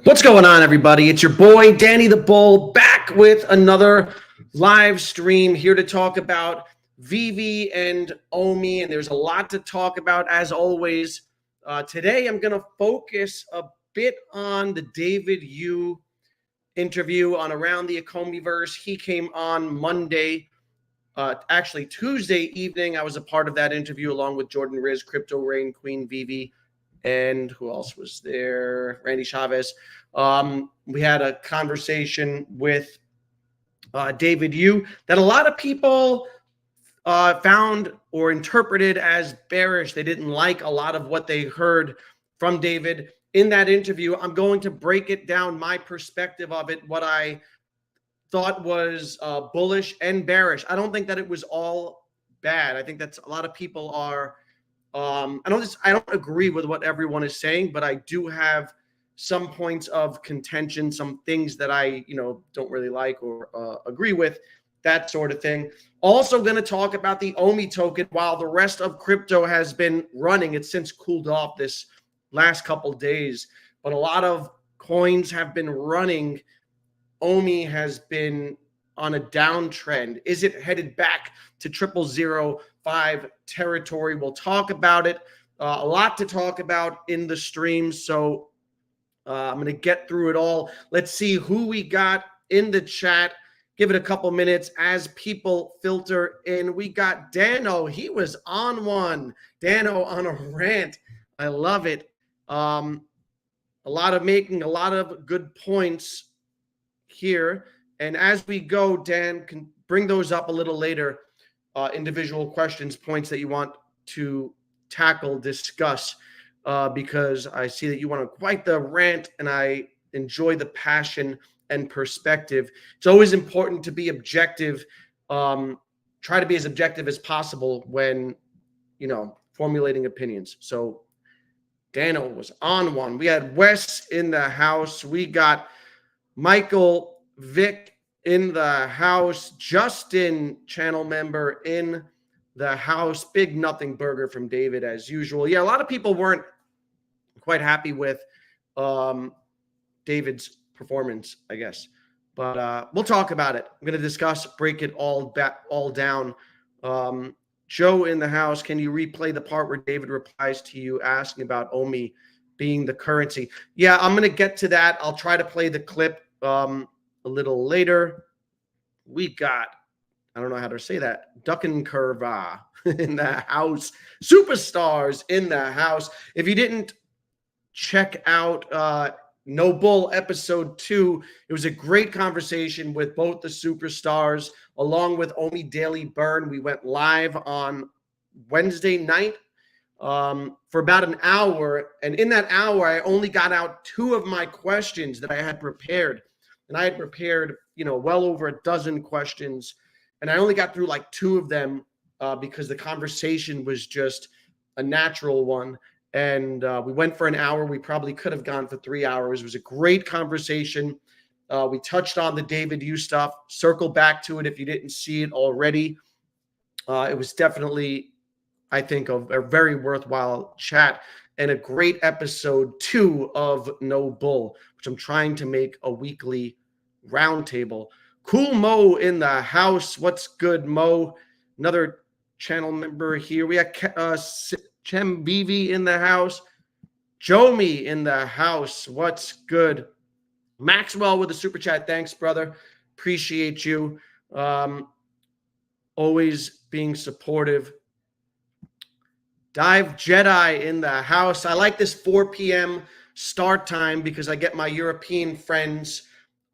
What's going on, everybody? It's your boy, Danny the Bull, back with another live stream here to talk about VV and Omi, and there's a lot to talk about, as always. Today, I'm going to focus a bit on the David U interview on Around the Ecomiverse. He came on Monday, actually Tuesday evening. I was a part of that interview along with Jordan Riz, Crypto Rain, Queen VV, and who else was there? Randy Chavez. We had a conversation with David U that a lot of people found or interpreted as bearish. They didn't like a lot of what they heard from David in that interview. I'm going to break it down, my perspective of it, what I thought was bullish and bearish. I don't think that it was all bad. I think that's a lot of people are. I don't agree with what everyone is saying, but I do have some points of contention, some things that I, don't really like or agree with, that sort of thing. Also going to talk about the Omi token while the rest of crypto has been running. It's since cooled off this last couple days, but a lot of coins have been running. Omi has been on a downtrend. Is it headed back to 0005 territory? We'll talk about it. A lot to talk about in the stream, so I'm going to get through it all. Let's see who we got in the chat. Give it a couple minutes as people filter in. We got Dano. He was on one. Dano on a rant. I love it. Making a lot of good points here. And as we go, Dan can bring those up a little later, individual questions, points that you want to tackle, discuss, because I see that you want quite the rant, and I enjoy the passion and perspective. It's always important to be objective, try to be as objective as possible when, formulating opinions. So Dano was on one. We had Wes in the house. We got Michael Vic in the house, Justin, channel member in the house, Big Nothing Burger from David as usual. Yeah, a lot of people weren't quite happy with David's performance, I guess, but we'll talk about it. I'm going to discuss, break it all down. Joe in the house, can you replay the part where David replies to you asking about Omi being the currency? Yeah, I'm going to get to that. I'll try to play the clip a little later. We got, I don't know how to say that, Duck and Curva in the house, superstars in the house. If you didn't check out No Bull episode 2, it was a great conversation with both the superstars along with Omi Daily Burn. We went live on Wednesday night for about an hour, and in that hour I only got out 2 of my questions that I had prepared. And I had prepared, well over a dozen questions, and I only got through like 2 of them because the conversation was just a natural one. And we went for an hour. We probably could have gone for 3 hours. It was a great conversation. We touched on the David U stuff. Circle back to it if you didn't see it already. It was definitely, I think, a very worthwhile chat and a great episode 2 of No Bull, which I'm trying to make a weekly roundtable. Cool Mo in the house. What's good, Mo? Another channel member here. We have Chem BV in the house. Jomi in the house. What's good? Maxwell with the super chat. Thanks, brother. Appreciate you. Always being supportive. Dive Jedi in the house. I like this 4 p.m. start time because I get my European friends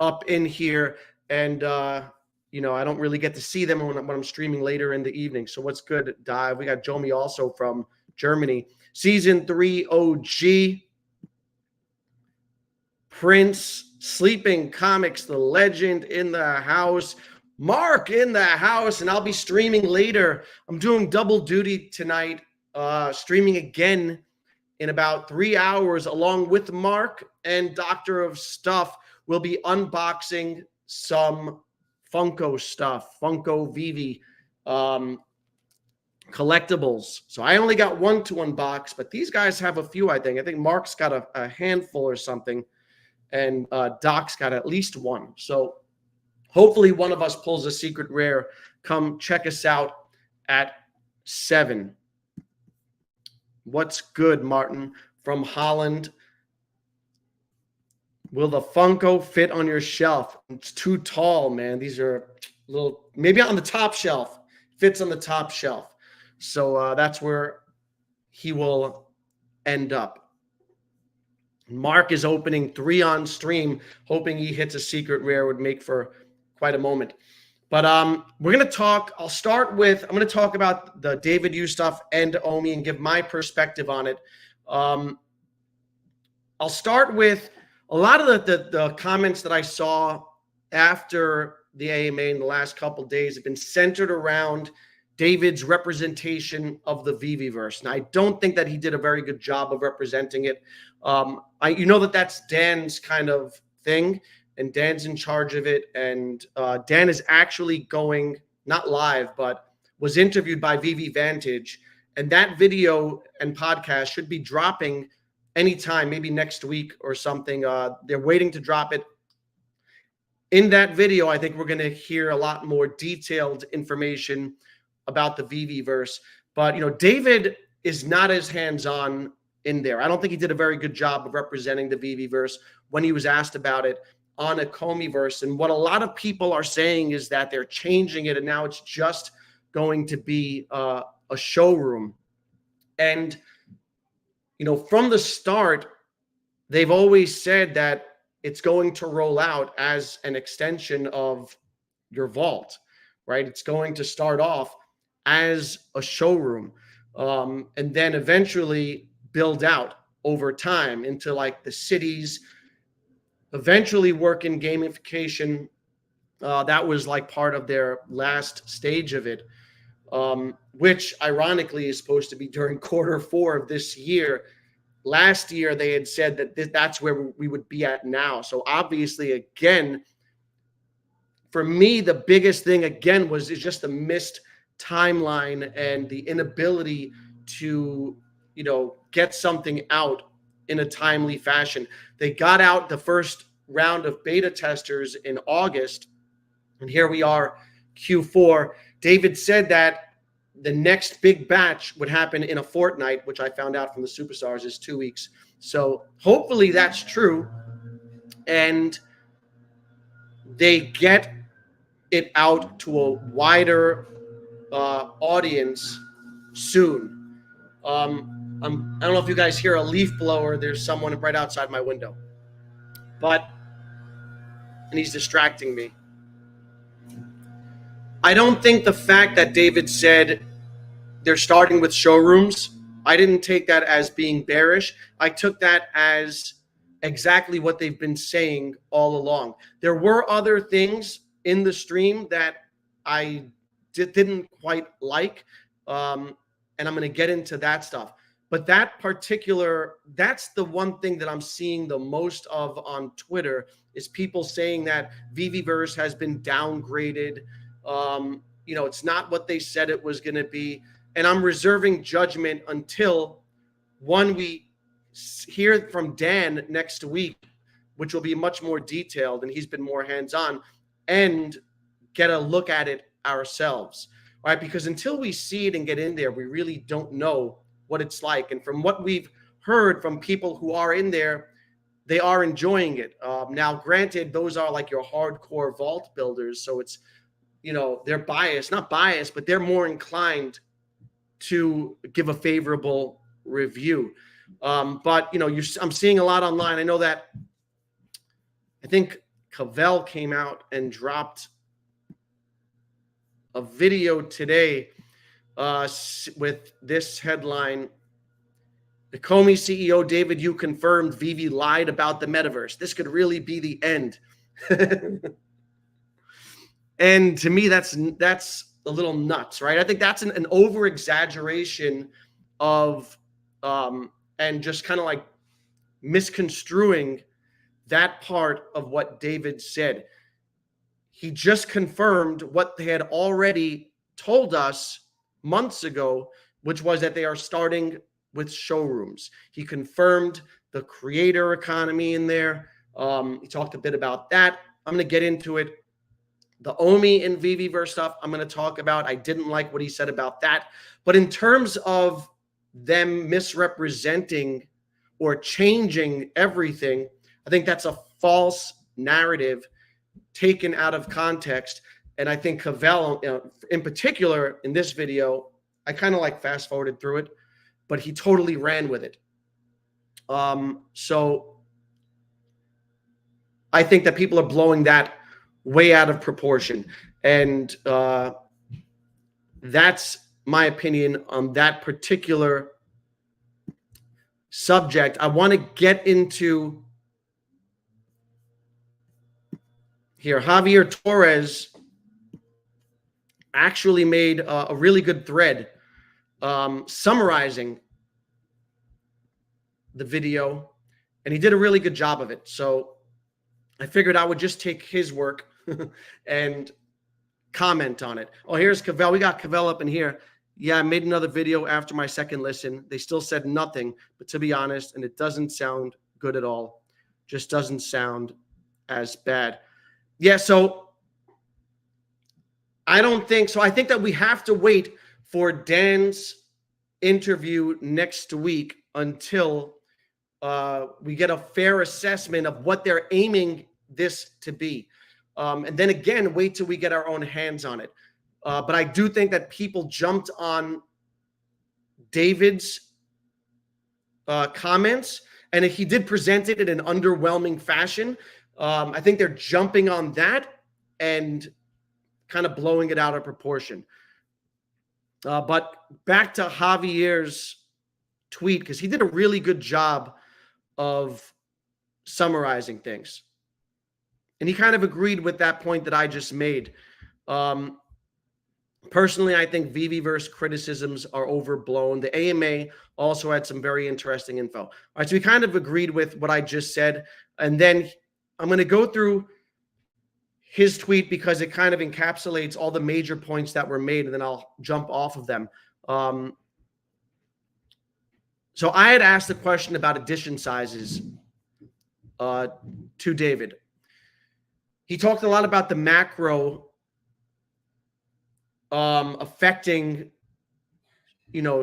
up in here, and I don't really get to see them when I'm streaming later in the evening. So what's good, Dive? We got Jomi also from Germany. Season 3 OG. Prince, Sleeping Comics, the legend in the house. Mark in the house, and I'll be streaming later. I'm doing double duty tonight, streaming again in about 3 hours along with Mark and Doctor of Stuff. We'll be unboxing some Funko stuff, Funko VV collectibles. So I only got 1 to unbox, but these guys have a few, I think. I think Mark's got a handful or something. and Doc's got at least one. So hopefully one of us pulls a secret rare. Come check us out at 7. What's good, Martin from Holland? Will the Funko fit on your shelf? It's too tall, man. These are little, maybe on the top shelf. Fits on the top shelf. So that's where he will end up. Mark is opening 3 on stream, hoping he hits a secret rare. Would make for quite a moment. But we're going to talk. I'm going to talk about the David U stuff and Omi and give my perspective on it. I'll start with a lot of the comments that I saw after the AMA in the last couple of days have been centered around David's representation of the VVVerse. And I don't think that he did a very good job of representing it. You know that's Dan's kind of thing, and Dan's in charge of it. And Dan is actually going, not live, but was interviewed by VVVantage. And that video and podcast should be dropping anytime, maybe next week or something. They're waiting to drop it. In that video, I think we're going to hear a lot more detailed information about the VVVerse. But, David is not as hands-on in there. I don't think he did a very good job of representing the VVVerse when he was asked about it on Ecomiverse. And what a lot of people are saying is that they're changing it, and now it's just going to be a showroom. And, from the start, they've always said that it's going to roll out as an extension of your vault, right? It's going to start off as a showroom, and then eventually build out over time into like the cities, eventually work in gamification. That was like part of their last stage of it, which ironically is supposed to be during Q4 of this year. Last year, they had said that that's where we would be at now. So obviously, again, for me, the biggest thing again is just the missed timeline and the inability to, get something out in a timely fashion. They got out the first round of beta testers in August, and here we are, Q4. David said that the next big batch would happen in a fortnight, which I found out from the Superstars is 2 weeks. So hopefully that's true, and they get it out to a wider audience soon. I don't know if you guys hear a leaf blower. There's someone right outside my window, and he's distracting me. I don't think the fact that David said they're starting with showrooms, I didn't take that as being bearish. I took that as exactly what they've been saying all along. There were other things in the stream that I didn't quite like, and I'm going to get into that stuff. But that's the one thing that I'm seeing the most of on Twitter is people saying that VVVerse has been downgraded. It's not what they said it was going to be. And I'm reserving judgment until we hear from Dan next week, which will be much more detailed, and he's been more hands-on, and get a look at it ourselves, right? Because until we see it and get in there, we really don't know what it's like. And from what we've heard from people who are in there, they are enjoying it. Now, granted, those are like your hardcore vault builders, so it's, they're not biased, but they're more inclined to give a favorable review. But I'm seeing a lot online. I know that I think Cavell came out and dropped a video today with this headline: Ecomi CEO David U confirmed VV lied about the metaverse. This could really be the end. And to me, that's a little nuts, right? I think that's an over exaggeration of and just kind of like misconstruing that part of what David said. He just confirmed what they had already told us months ago, which was that they are starting with showrooms. He confirmed the creator economy in there. He talked a bit about that. I'm going to get into it. The OMI and VVVerse stuff I'm going to talk about. I didn't like what he said about that. But in terms of them misrepresenting or changing everything, I think that's a false narrative taken out of context. And I think Cavell, in particular, in this video, I kind of like fast forwarded through it, but he totally ran with it. So I think that people are blowing that way out of proportion. And that's my opinion on that particular subject. I want to get into here. Javier Torres actually made a really good thread summarizing the video, and he did a really good job of it. So I figured I would just take his work and comment on it. Oh, here's Cavell. We got Cavell up in here. Yeah, I made another video after my second listen. They still said nothing, but to be honest, and it doesn't sound good at all. Just doesn't sound as bad. Yeah, so I don't think so. I think that we have to wait for Dan's interview next week until we get a fair assessment of what they're aiming this to be. And then again, wait till we get our own hands on it. But I do think that people jumped on David's comments, and if he did present it in an underwhelming fashion, I think they're jumping on that and kind of blowing it out of proportion. But back to Javier's tweet, because he did a really good job of summarizing things. And he kind of agreed with that point that I just made. Personally, I think VVVerse criticisms are overblown. The AMA also had some very interesting info. All right, so we kind of agreed with what I just said. And then I'm going to go through his tweet because it kind of encapsulates all the major points that were made, and then I'll jump off of them. So I had asked a question about edition sizes to David. He talked a lot about the macro affecting,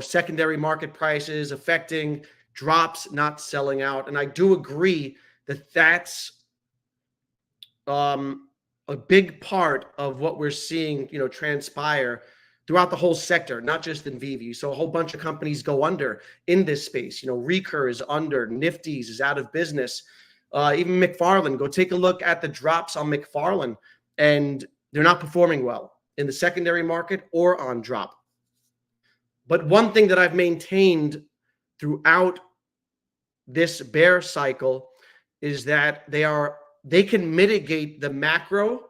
secondary market prices, affecting drops not selling out. And I do agree that that's a big part of what we're seeing, transpire throughout the whole sector, not just in VV. So a whole bunch of companies go under in this space. Recur is under, Nifty's is out of business. Even McFarland, go take a look at the drops on McFarland, and they're not performing well in the secondary market or on drop. But one thing that I've maintained throughout this bear cycle is that they can mitigate the macro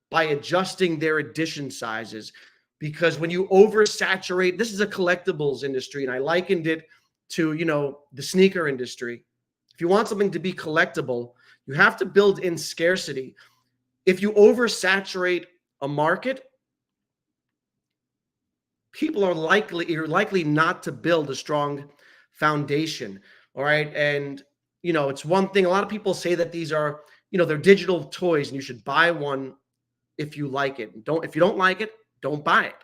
by adjusting their edition sizes. Because when you oversaturate, this is a collectibles industry, and I likened it to, the sneaker industry. If you want something to be collectible, you have to build in scarcity. If you oversaturate a market, you're likely not to build a strong foundation. All right. And, it's one thing. A lot of people say that these are, they're digital toys and you should buy one if you like it. If you don't like it, don't buy it.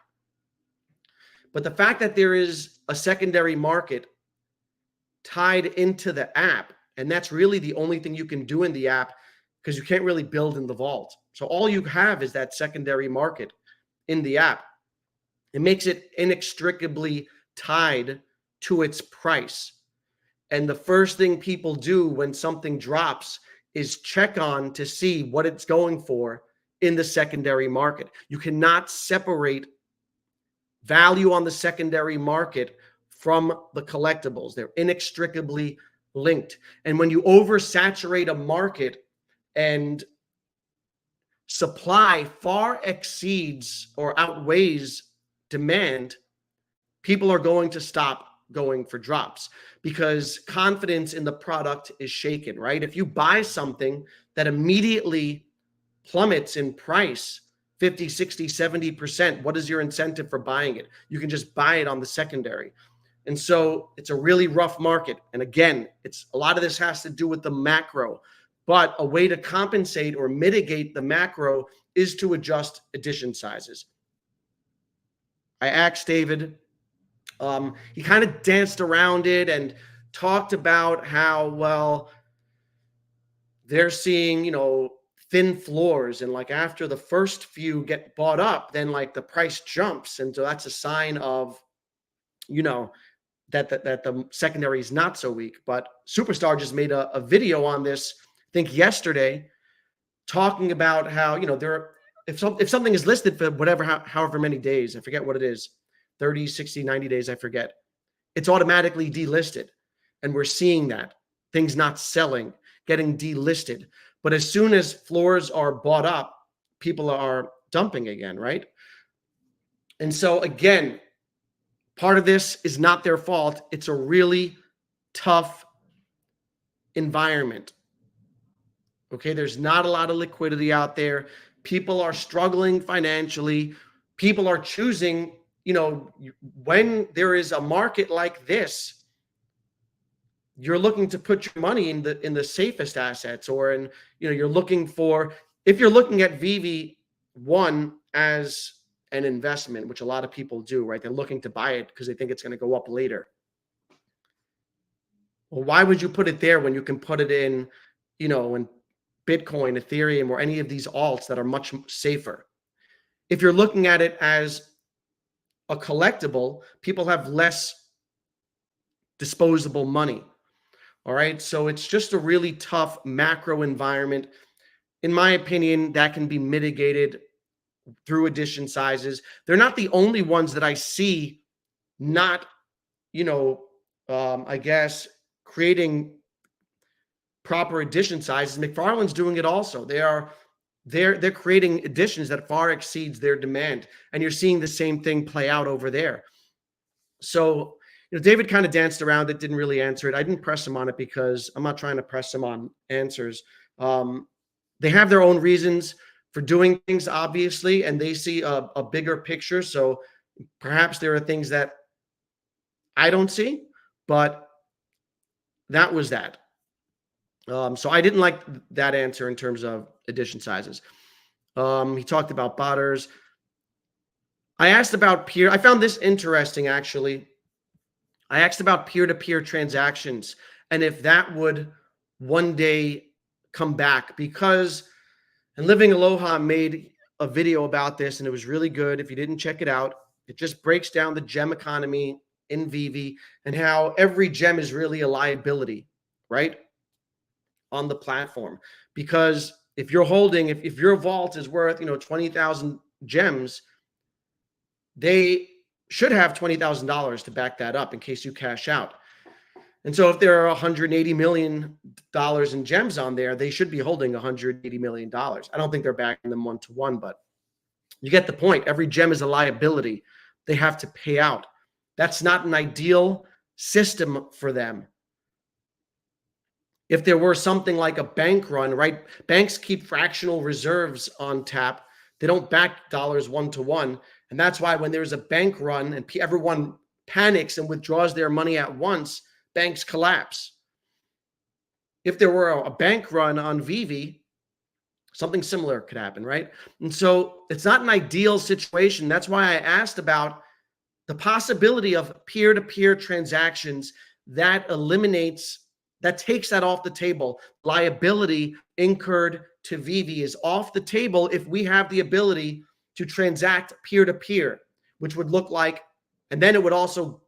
But the fact that there is a secondary market tied into the app, and that's really the only thing you can do in the app, because you can't really build in the vault. So all you have is that secondary market in the app. It makes it inextricably tied to its price. And the first thing people do when something drops is check on to see what it's going for in the secondary market. You cannot separate value on the secondary market from the collectibles. They're inextricably linked. And when you oversaturate a market and supply far exceeds or outweighs demand, people are going to stop going for drops because confidence in the product is shaken, right? If you buy something that immediately plummets in price 50, 60, 70%, what is your incentive for buying it? You can just buy it on the secondary. And so it's a really rough market. And again, a lot of this has to do with the macro. but a way to compensate or mitigate the macro is to adjust edition sizes. I asked David, he kind of danced around it and talked about how, well, they're seeing, thin floors, and like after the first few get bought up, then like the price jumps. And so that's a sign of, that the secondary is not so weak. But Superstar just made a video on this, I think yesterday, talking about how, if something is listed for however many days, I forget what it is, 30, 60, 90 days, I forget, it's automatically delisted. And we're seeing that things not selling, getting delisted. But as soon as floors are bought up, people are dumping again, right? And so again, part of this is not their fault. It's a really tough environment. Okay, there's not a lot of liquidity out there. People are struggling financially. People are choosing, when there is a market like this, you're looking to put your money in the safest assets, or in, you're looking for, if you're looking at VV1 as an investment, which a lot of people do, right? They're looking to buy it because they think it's going to go up later. Well, why would you put it there when you can put it in, in Bitcoin, Ethereum, or any of these alts that are much safer? If you're looking at it as a collectible, people have less disposable money. All right. So it's just a really tough macro environment. In my opinion, that can be mitigated through edition sizes. They're not the only ones that I see not, I guess, creating proper edition sizes. McFarlane's doing it also. They're creating editions that far exceeds their demand. And you're seeing the same thing play out over there. So, David kind of danced around it, didn't really answer it. I didn't press him on it because I'm not trying to press him on answers. They have their own reasons for doing things, obviously, and they see a bigger picture. So perhaps there are things that I don't see, but that was that. So I didn't like that answer in terms of edition sizes. He talked about botters. I asked about peer. I found this interesting, actually. I asked about peer-to-peer transactions and if that would one day come back, because, and Living Aloha made a video about this and it was really good. If you didn't check it out, it just breaks down the gem economy in VV and how every gem is really a liability, right, on the platform. Because if you're holding, if your vault is worth, 20,000 gems, they should have $20,000 to back that up in case you cash out. And so if there are $180 million in gems on there, they should be holding $180 million. I don't think they're backing them one-to-one, but you get the point. Every gem is a liability. They have to pay out. That's not an ideal system for them. If there were something like a bank run, right? Banks keep fractional reserves on tap. They don't back dollars one-to-one. And that's why when there's a bank run and everyone panics and withdraws their money at once, banks collapse. If there were a bank run on VV, something similar could happen, right? And so it's not an ideal situation. That's why I asked about the possibility of peer-to-peer transactions that takes that off the table. Liability incurred to VV is off the table if we have the ability to transact peer-to-peer, which would look like, and then it would also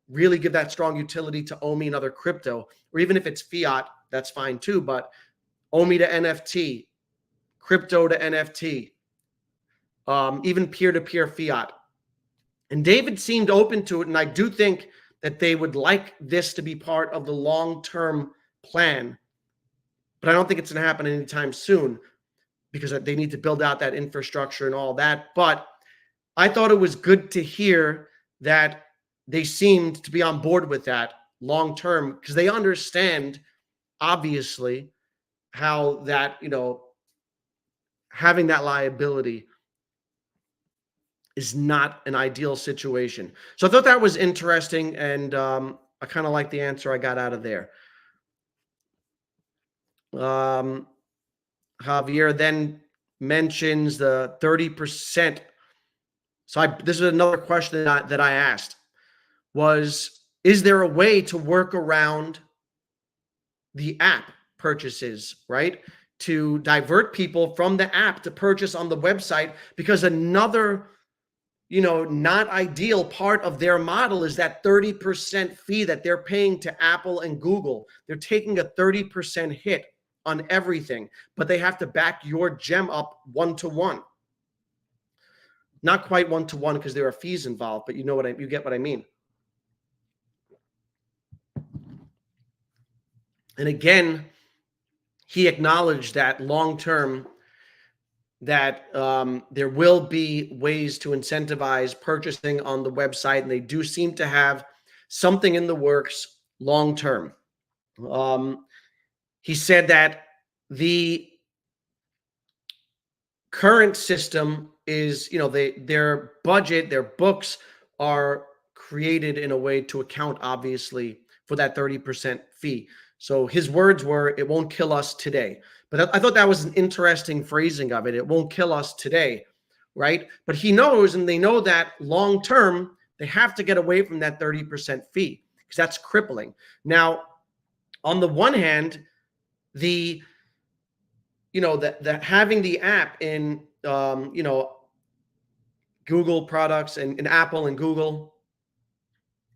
really give that strong utility to OMI and other crypto, or even if it's fiat, that's fine too, but OMI to NFT, crypto to NFT, even peer-to-peer fiat. And David seemed open to it, and I do think that they would like this to be part of the long-term plan, but I don't think it's going to happen anytime soon, because they need to build out that infrastructure and all that. But I thought it was good to hear that they seemed to be on board with that long term, because they understand, obviously, how that, having that liability is not an ideal situation. So I thought that was interesting, and I kind of like the answer I got out of there. Javier then mentions the 30%. So this is another question that I asked was, is there a way to work around the app purchases, right? To divert people from the app to purchase on the website, because another, not ideal part of their model is that 30% fee that they're paying to Apple and Google. They're taking a 30% hit on everything, but they have to back your gem up 1-to-1. Not quite 1-to-1 because there are fees involved, but you get what I mean. And again, he acknowledged that long term, that there will be ways to incentivize purchasing on the website, and they do seem to have something in the works long term. He said that the current system is, their budget, their books are created in a way to account, obviously, for that 30% fee. So his words were, it won't kill us today. But I thought that was an interesting phrasing of it. It won't kill us today, right? But he knows, and they know that long term, they have to get away from that 30% fee because that's crippling. Now, on the one hand, that having the app in, Google products and Apple and Google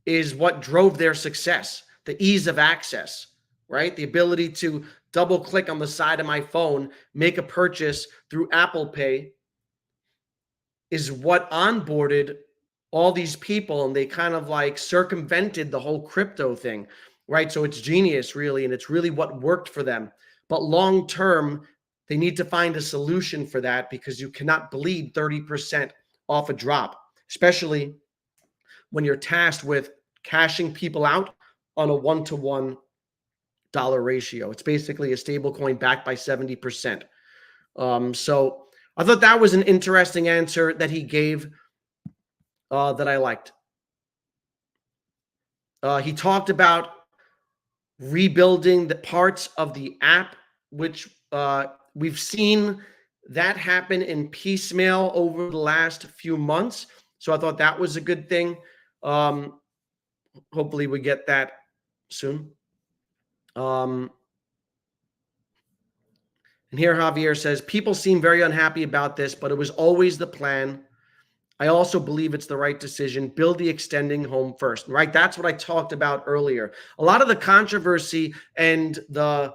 is what drove their success, the ease of access, right? The ability to double click on the side of my phone, make a purchase through Apple Pay is what onboarded all these people, and they kind of like circumvented the whole crypto thing, right? So it's genius, really, and it's really what worked for them. But long term, they need to find a solution for that, because you cannot bleed 30% off a drop, especially when you're tasked with cashing people out on a 1-to-1 dollar ratio. It's basically a stable coin backed by 70%. So I thought that was an interesting answer that he gave, that I liked. He talked about rebuilding the parts of the app, which we've seen that happen in piecemeal over the last few months. So I thought that was a good thing. Hopefully we get that soon. And here Javier says, people seem very unhappy about this, but it was always the plan. I also believe it's the right decision. Build the extending home first, right? That's what I talked about earlier. A lot of the controversy and the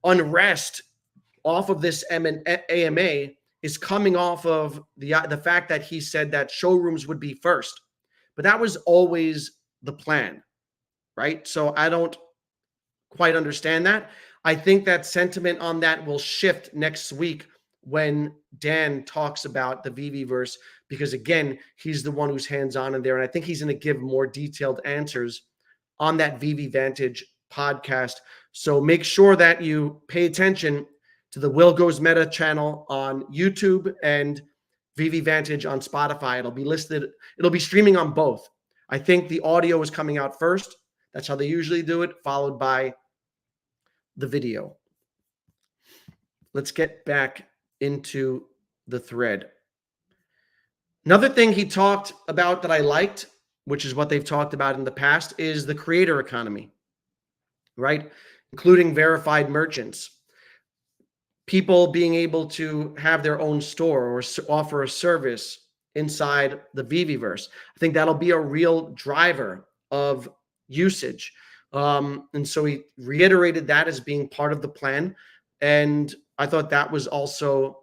unrest off of this AMA is coming off of the fact that he said that showrooms would be first. But that was always the plan, right? So I don't quite understand that. I think that sentiment on that will shift next week when Dan talks about the VVVerse, because again, he's the one who's hands-on in there, and I think he's going to give more detailed answers on that VVVantage podcast. So make sure that you pay attention to the Will Goes Meta channel on YouTube and VVVantage on Spotify. It'll be listed. It'll be streaming on both. I think the audio is coming out first. That's how they usually do it, followed by the video. Let's get back into the thread. Another thing he talked about that I liked, which is what they've talked about in the past, is the creator economy, right? Including verified merchants. People being able to have their own store or offer a service inside the VVVerse. I think that'll be a real driver of usage. And so he reiterated that as being part of the plan. And I thought that was also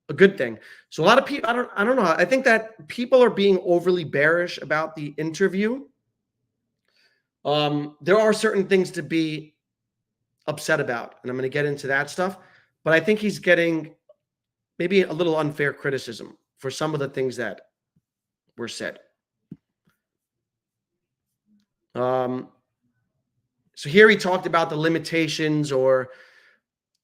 a good thing. So a lot of people, I don't know. I think that people are being overly bearish about the interview. There are certain things to be upset about, and I'm going to get into that stuff. But I think he's getting maybe a little unfair criticism for some of the things that were said. So here he talked about the limitations or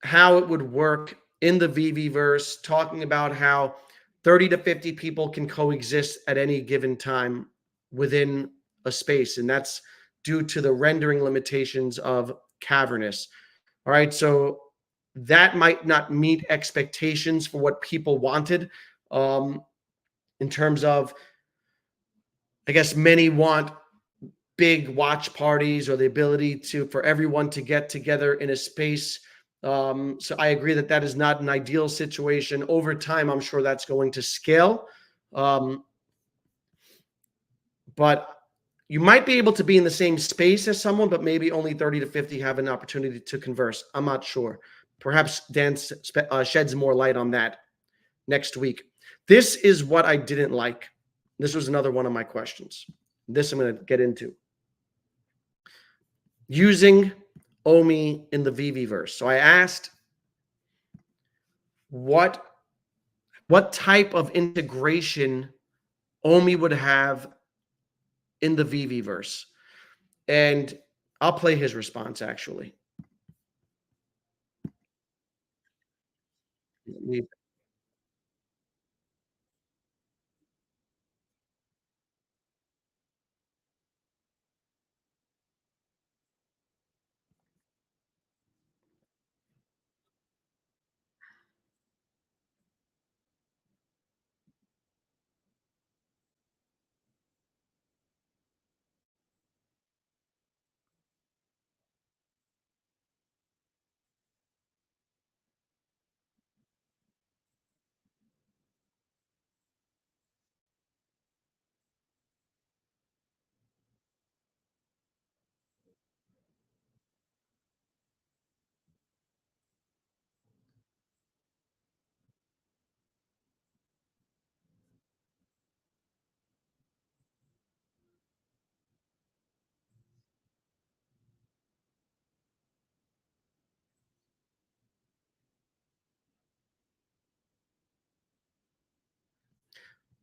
how it would work in the VVVerse, talking about how 30 to 50 people can coexist at any given time within a space. And that's due to the rendering limitations of Cavernous. All right. So that might not meet expectations for what people wanted, in terms of, I guess many want big watch parties or the ability for everyone to get together in a space. So I agree that that is not an ideal situation. Over time, I'm sure that's going to scale. But you might be able to be in the same space as someone, but maybe only 30 to 50 have an opportunity to converse. I'm not sure. Perhaps Dan sheds more light on that next week. This is what I didn't like. This was another one of my questions. This I'm going to get into. Using OMI in the VVVerse. So I asked what type of integration OMI would have in the VVVerse. And I'll play his response, actually.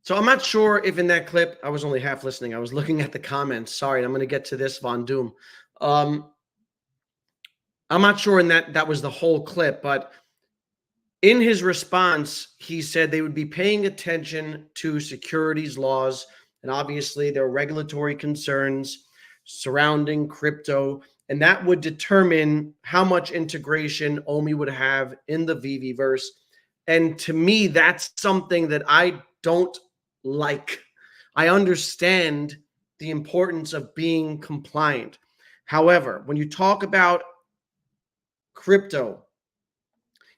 So I'm not sure if in that clip, I was only half listening. I was looking at the comments. Sorry, I'm going to get to this, Von Doom. I'm not sure in that was the whole clip, but in his response, he said they would be paying attention to securities laws, and obviously there are regulatory concerns surrounding crypto, and that would determine how much integration OMI would have in the VVVerse. And to me, that's something that I don't like. I understand the importance of being compliant. However, when you talk about crypto,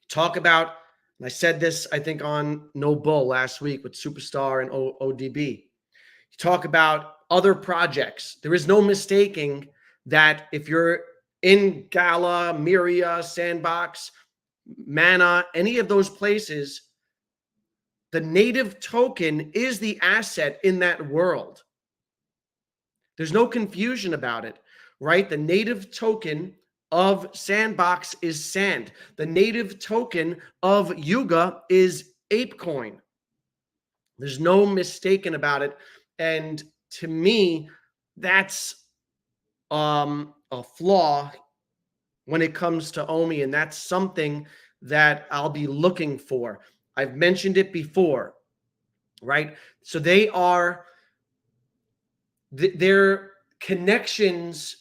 talk about, and I said this, I think, on No Bull last week with Superstar and ODB. You talk about other projects. There is no mistaking that if you're in Gala, Miria, Sandbox, Mana, any of those places, the native token is the asset in that world. There's no confusion about it, right? The native token of Sandbox is Sand. The native token of Yuga is ApeCoin. There's no mistaking about it. And to me, that's a flaw when it comes to OMI, and that's something that I'll be looking for. I've mentioned it before, right? So they are their connections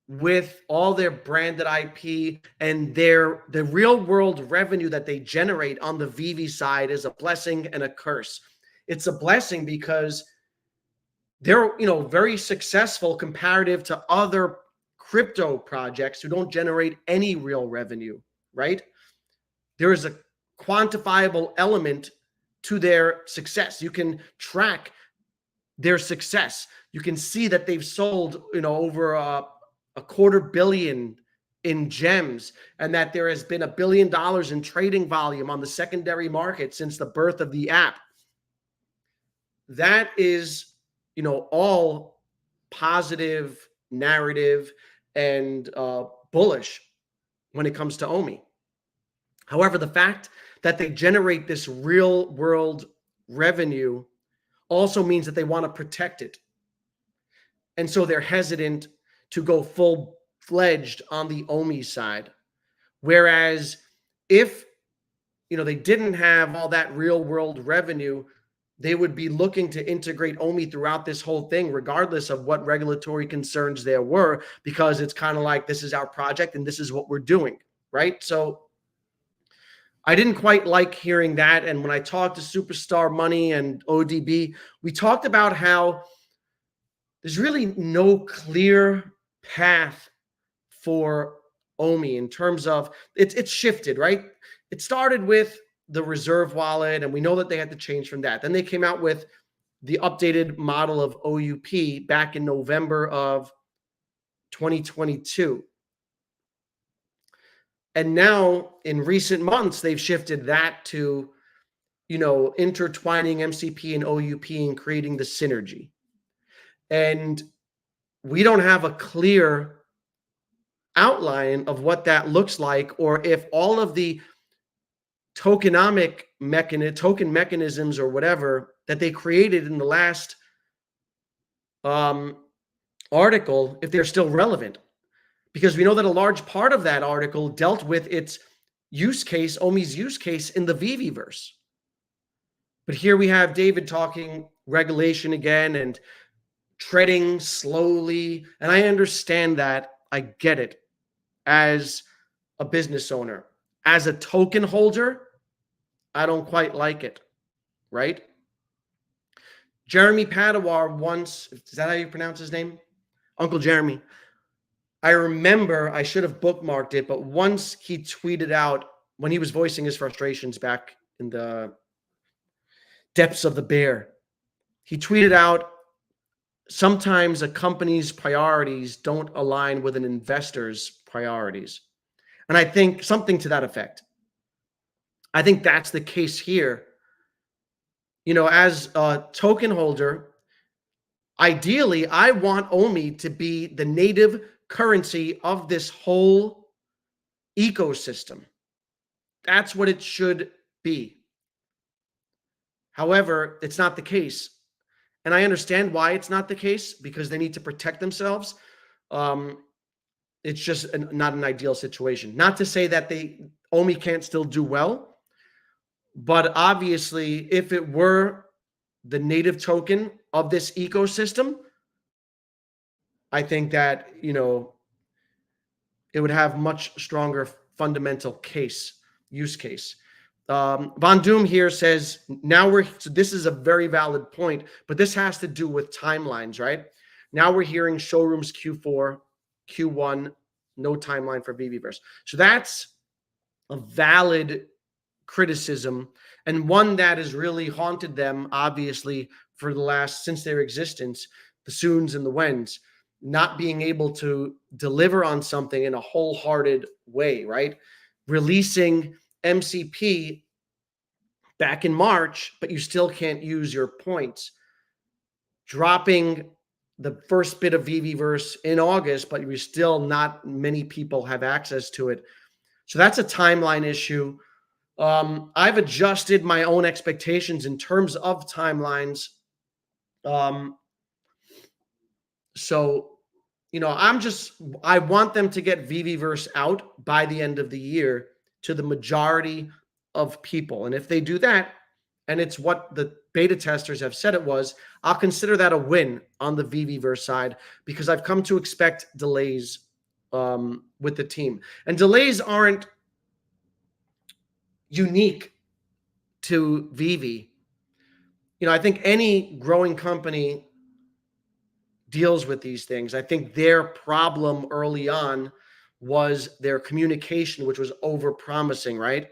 with all their branded IP and the real world revenue that they generate on the VV side is a blessing and a curse. It's a blessing because they're, very successful comparative to other crypto projects who don't generate any real revenue, right? There is a quantifiable element to their success. You can track their success. You can see that they've sold, over a $250 million in gems, and that there has been $1 billion in trading volume on the secondary market since the birth of the app. That is, all positive narrative and bullish when it comes to OMI. However, the fact that they generate this real world revenue also means that they want to protect it. And so they're hesitant to go full-fledged on the OMI side. Whereas if, they didn't have all that real world revenue, they would be looking to integrate OMI throughout this whole thing, regardless of what regulatory concerns there were, because it's kind of like, this is our project and this is what we're doing, right? So I didn't quite like hearing that. And when I talked to Superstar Money and ODB, we talked about how there's really no clear path for OMI in terms of it's shifted, right? It started with the reserve wallet, and we know that they had to change from that. Then they came out with the updated model of OUP back in November of 2022. And now in recent months, they've shifted that to, intertwining MCP and OUP and creating the synergy. And we don't have a clear outline of what that looks like, or if all of the token mechanisms or whatever that they created in the last article, if they're still relevant. Because we know that a large part of that article dealt with its use case, OMI's use case in the VVVerse. But here we have David talking regulation again and treading slowly. And I understand that. I get it as a business owner. As a token holder, I don't quite like it, right? Jeremy Padawar once, is that how you pronounce his name? Uncle Jeremy. I remember, I should have bookmarked it, but once he tweeted out when he was voicing his frustrations back in the depths of the bear, he tweeted out, sometimes a company's priorities don't align with an investor's priorities. And I think something to that effect. I think that's the case here. As a token holder, ideally, I want OMI to be the native currency of this whole ecosystem. That's what it should be. However, it's not the case. And I understand why it's not the case, because they need to protect themselves. It's just not an ideal situation. Not to say that OMI can't still do well, but obviously, if it were the native token of this ecosystem, I think that, it would have much stronger fundamental use case. Von Doom here says, so this is a very valid point, but this has to do with timelines, right? Now we're hearing showrooms Q4, Q1, no timeline for VVVerse. So that's a valid criticism, and one that has really haunted them, obviously, since their existence, the soons and the whens, not being able to deliver on something in a wholehearted way, right? Releasing MCP back in March, but you still can't use your points. Dropping the first bit of VVVerse in August, but not many people have access to it. So that's a timeline issue. I've adjusted my own expectations in terms of timelines. I want them to get VVVerse out by the end of the year to the majority of people. And if they do that, and it's what the beta testers have said it was, I'll consider that a win on the VVVerse side, because I've come to expect delays with the team. And delays aren't unique to VV. I think any growing company deals with these things. I think their problem early on was their communication, which was over-promising, right?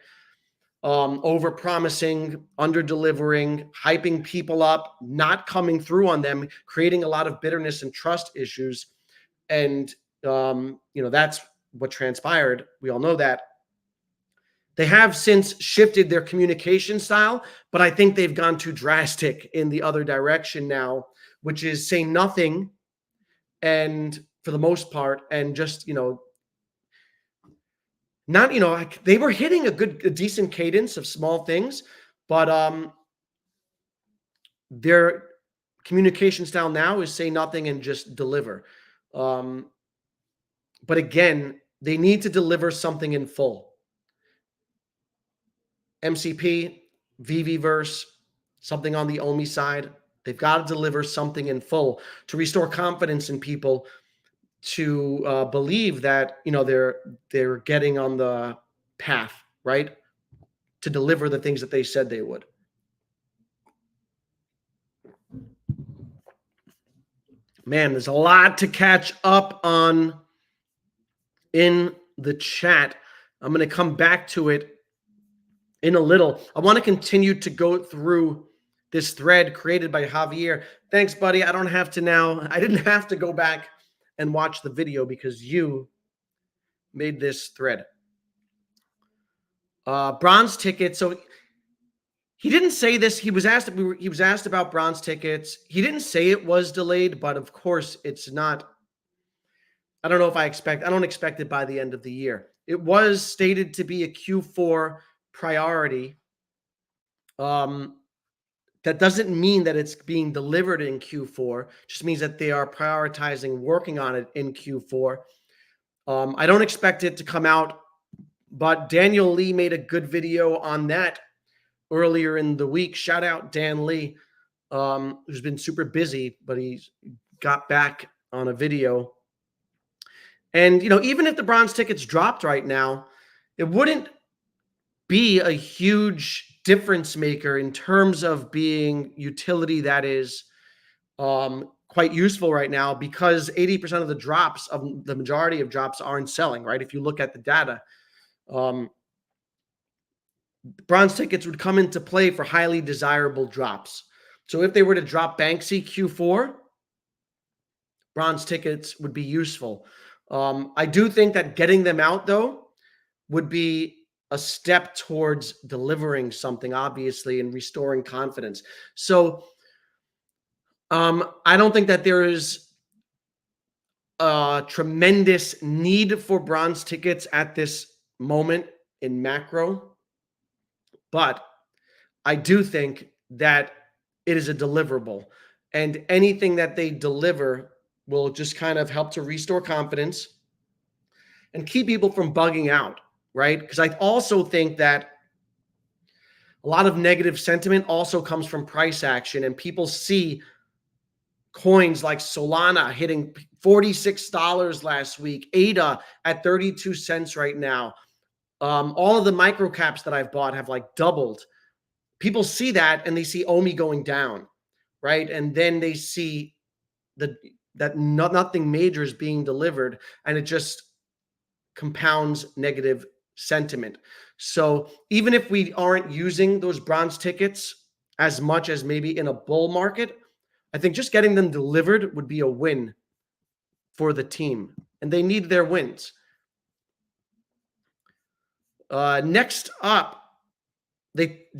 Over-promising, under-delivering, hyping people up, not coming through on them, creating a lot of bitterness and trust issues. And, that's what transpired. We all know that. They have since shifted their communication style, but I think they've gone too drastic in the other direction now, which is say nothing, and for the most part, and just, they were hitting a decent cadence of small things, but their communication style now is say nothing and just deliver. But again, they need to deliver something in full. MCP, VVVerse, something on the OMI side. They've got to deliver something in full to restore confidence in people, to believe that they're getting on the path, right? to deliver the things that they said they would. Man, there's a lot to catch up on in the chat. I'm going to come back to it in a little. I want to continue to go through this thread created by Javier. Thanks, buddy. I don't have to now. I didn't have to go back and watch the video because you made this thread. Bronze tickets. So he didn't say this. He was asked about bronze tickets. He didn't say it was delayed, but of course it's not. I don't know if I don't expect it by the end of the year. It was stated to be a Q4 priority. That doesn't mean that it's being delivered in Q4. It just means that they are prioritizing working on it in Q4. I don't expect it to come out, but Daniel Lee made a good video on that earlier in the week. Shout out Dan Lee, who's been super busy, but he's got back on a video. And, even if the bronze tickets dropped right now, it wouldn't be a huge difference maker in terms of being utility that is quite useful right now, because 80% of the majority of drops aren't selling, right? If you look at the data, bronze tickets would come into play for highly desirable drops. So if they were to drop Banksy Q4, bronze tickets would be useful. I do think that getting them out, though, would be a step towards delivering something, obviously, and restoring confidence. So I don't think that there is a tremendous need for bronze tickets at this moment in macro, but I do think that it is a deliverable, and anything that they deliver will just kind of help to restore confidence and keep people from bugging out, right? Because I also think that a lot of negative sentiment also comes from price action, and people see coins like Solana hitting $46 last week, ADA at 32 cents right now. All of the micro caps that I've bought have like doubled. People see that and they see OMI going down, right? And then they see that nothing major is being delivered, and it just compounds negative sentiment. So even if we aren't using those bronze tickets as much as maybe in a bull market, I think just getting them delivered would be a win for the team, and they need their wins. Next up,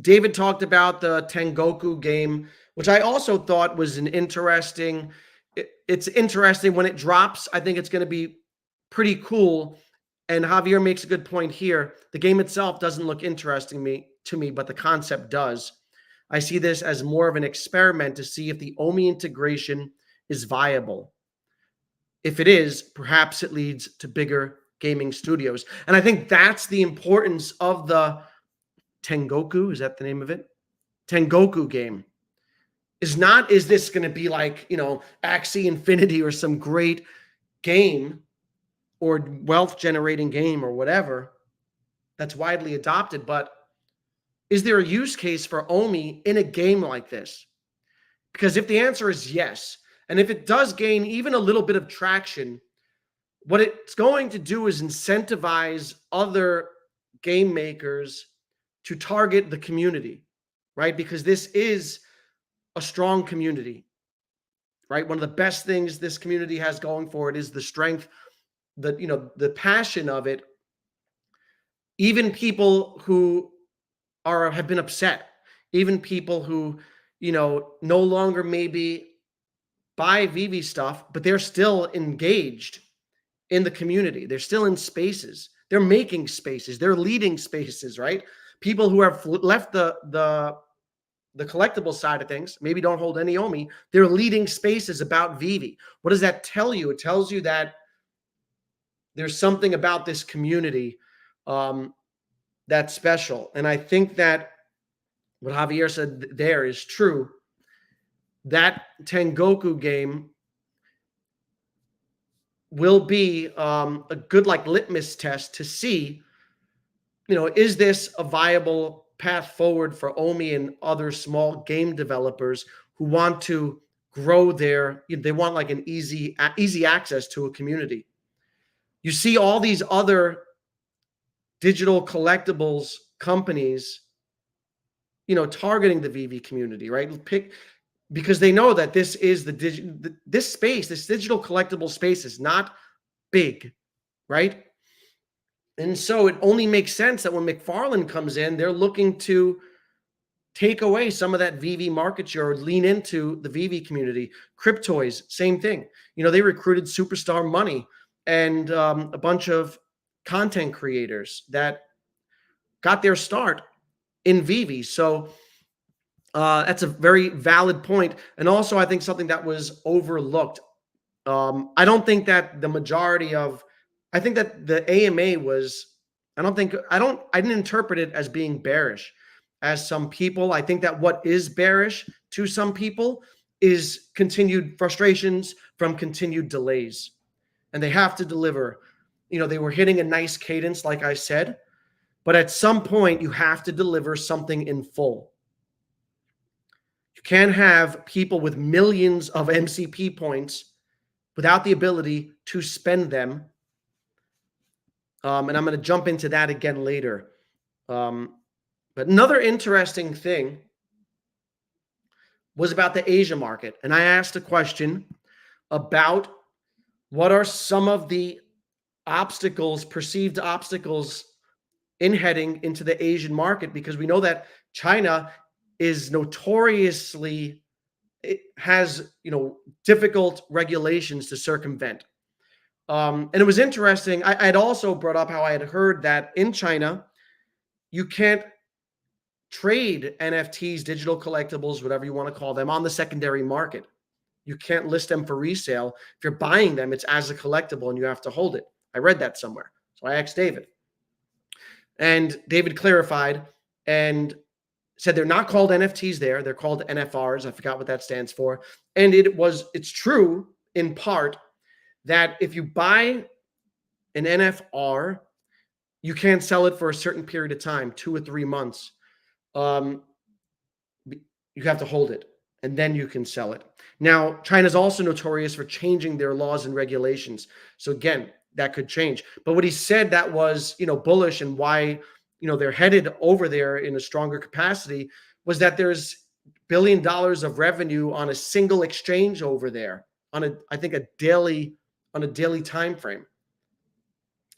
David talked about the Tenang Goku game, which I also thought was an interesting. It's interesting when it drops. I think it's going to be pretty cool. And Javier makes a good point here. The game itself doesn't look interesting to me, but the concept does. I see this as more of an experiment to see if the OMI integration is viable. If it is, perhaps it leads to bigger gaming studios. And I think that's the importance of the Tenang Goku. Is that the name of it? Tenang Goku game. Is this going to be like, Axie Infinity or some great game or wealth generating game or whatever that's widely adopted, but is there a use case for OMI in a game like this? Because if the answer is yes, and if it does gain even a little bit of traction, what it's going to do is incentivize other game makers to target the community, right? Because this is a strong community, right? One of the best things this community has going for it is the strength, the passion of it. Even people who have been upset, even people who, no longer maybe buy VV stuff, but they're still engaged in the community. They're still in spaces. They're making spaces. They're leading spaces, right? People who have left the collectible side of things, maybe don't hold any OMI, they're leading spaces about VV. What does that tell you? It tells you that there's something about this community that's special. And I think that what Javier said there is true. That Tenang Goku game will be a good litmus test to see, is this a viable path forward for Omi and other small game developers who want to grow they want like an easy access to a community. You see all these other digital collectibles companies, targeting the VV community, right? Because they know that this is this space, this digital collectible space is not big, right? And so it only makes sense that when McFarlane comes in, they're looking to take away some of that VV market share or lean into the VV community. Cryptoys, same thing. They recruited Superstar Money and a bunch of content creators that got their start in VV. So that's a very valid point. And also, I think something that was overlooked. I don't think that the majority of, I think that the AMA was, I didn't interpret it as being bearish as some people. I think that what is bearish to some people is continued frustrations from continued delays. And they have to deliver. They were hitting a nice cadence, like I said, but at some point you have to deliver something in full. You can't have people with millions of MCP points without the ability to spend them. And I'm going to jump into that again later. But another interesting thing was about the Asia market. And I asked a question about what are some of the perceived obstacles in heading into the Asian market, because we know that China is notoriously, it has, difficult regulations to circumvent. And it was interesting. I had also brought up how I had heard that in China, you can't trade NFTs, digital collectibles, whatever you want to call them, on the secondary market. You can't list them for resale. If you're buying them, it's as a collectible and you have to hold it. I read that somewhere. So I asked David. And David clarified and said they're not called NFTs there. They're called NFRs. I forgot what that stands for. And it's true in part that if you buy an NFR, you can't sell it for a certain period of time, 2 or 3 months. You have to hold it and then you can sell it. Now, China's also notorious for changing their laws and regulations. So again, that could change. But what he said that was, bullish and why, they're headed over there in a stronger capacity was that there's $1 billion of revenue on a single exchange over there on a daily time frame.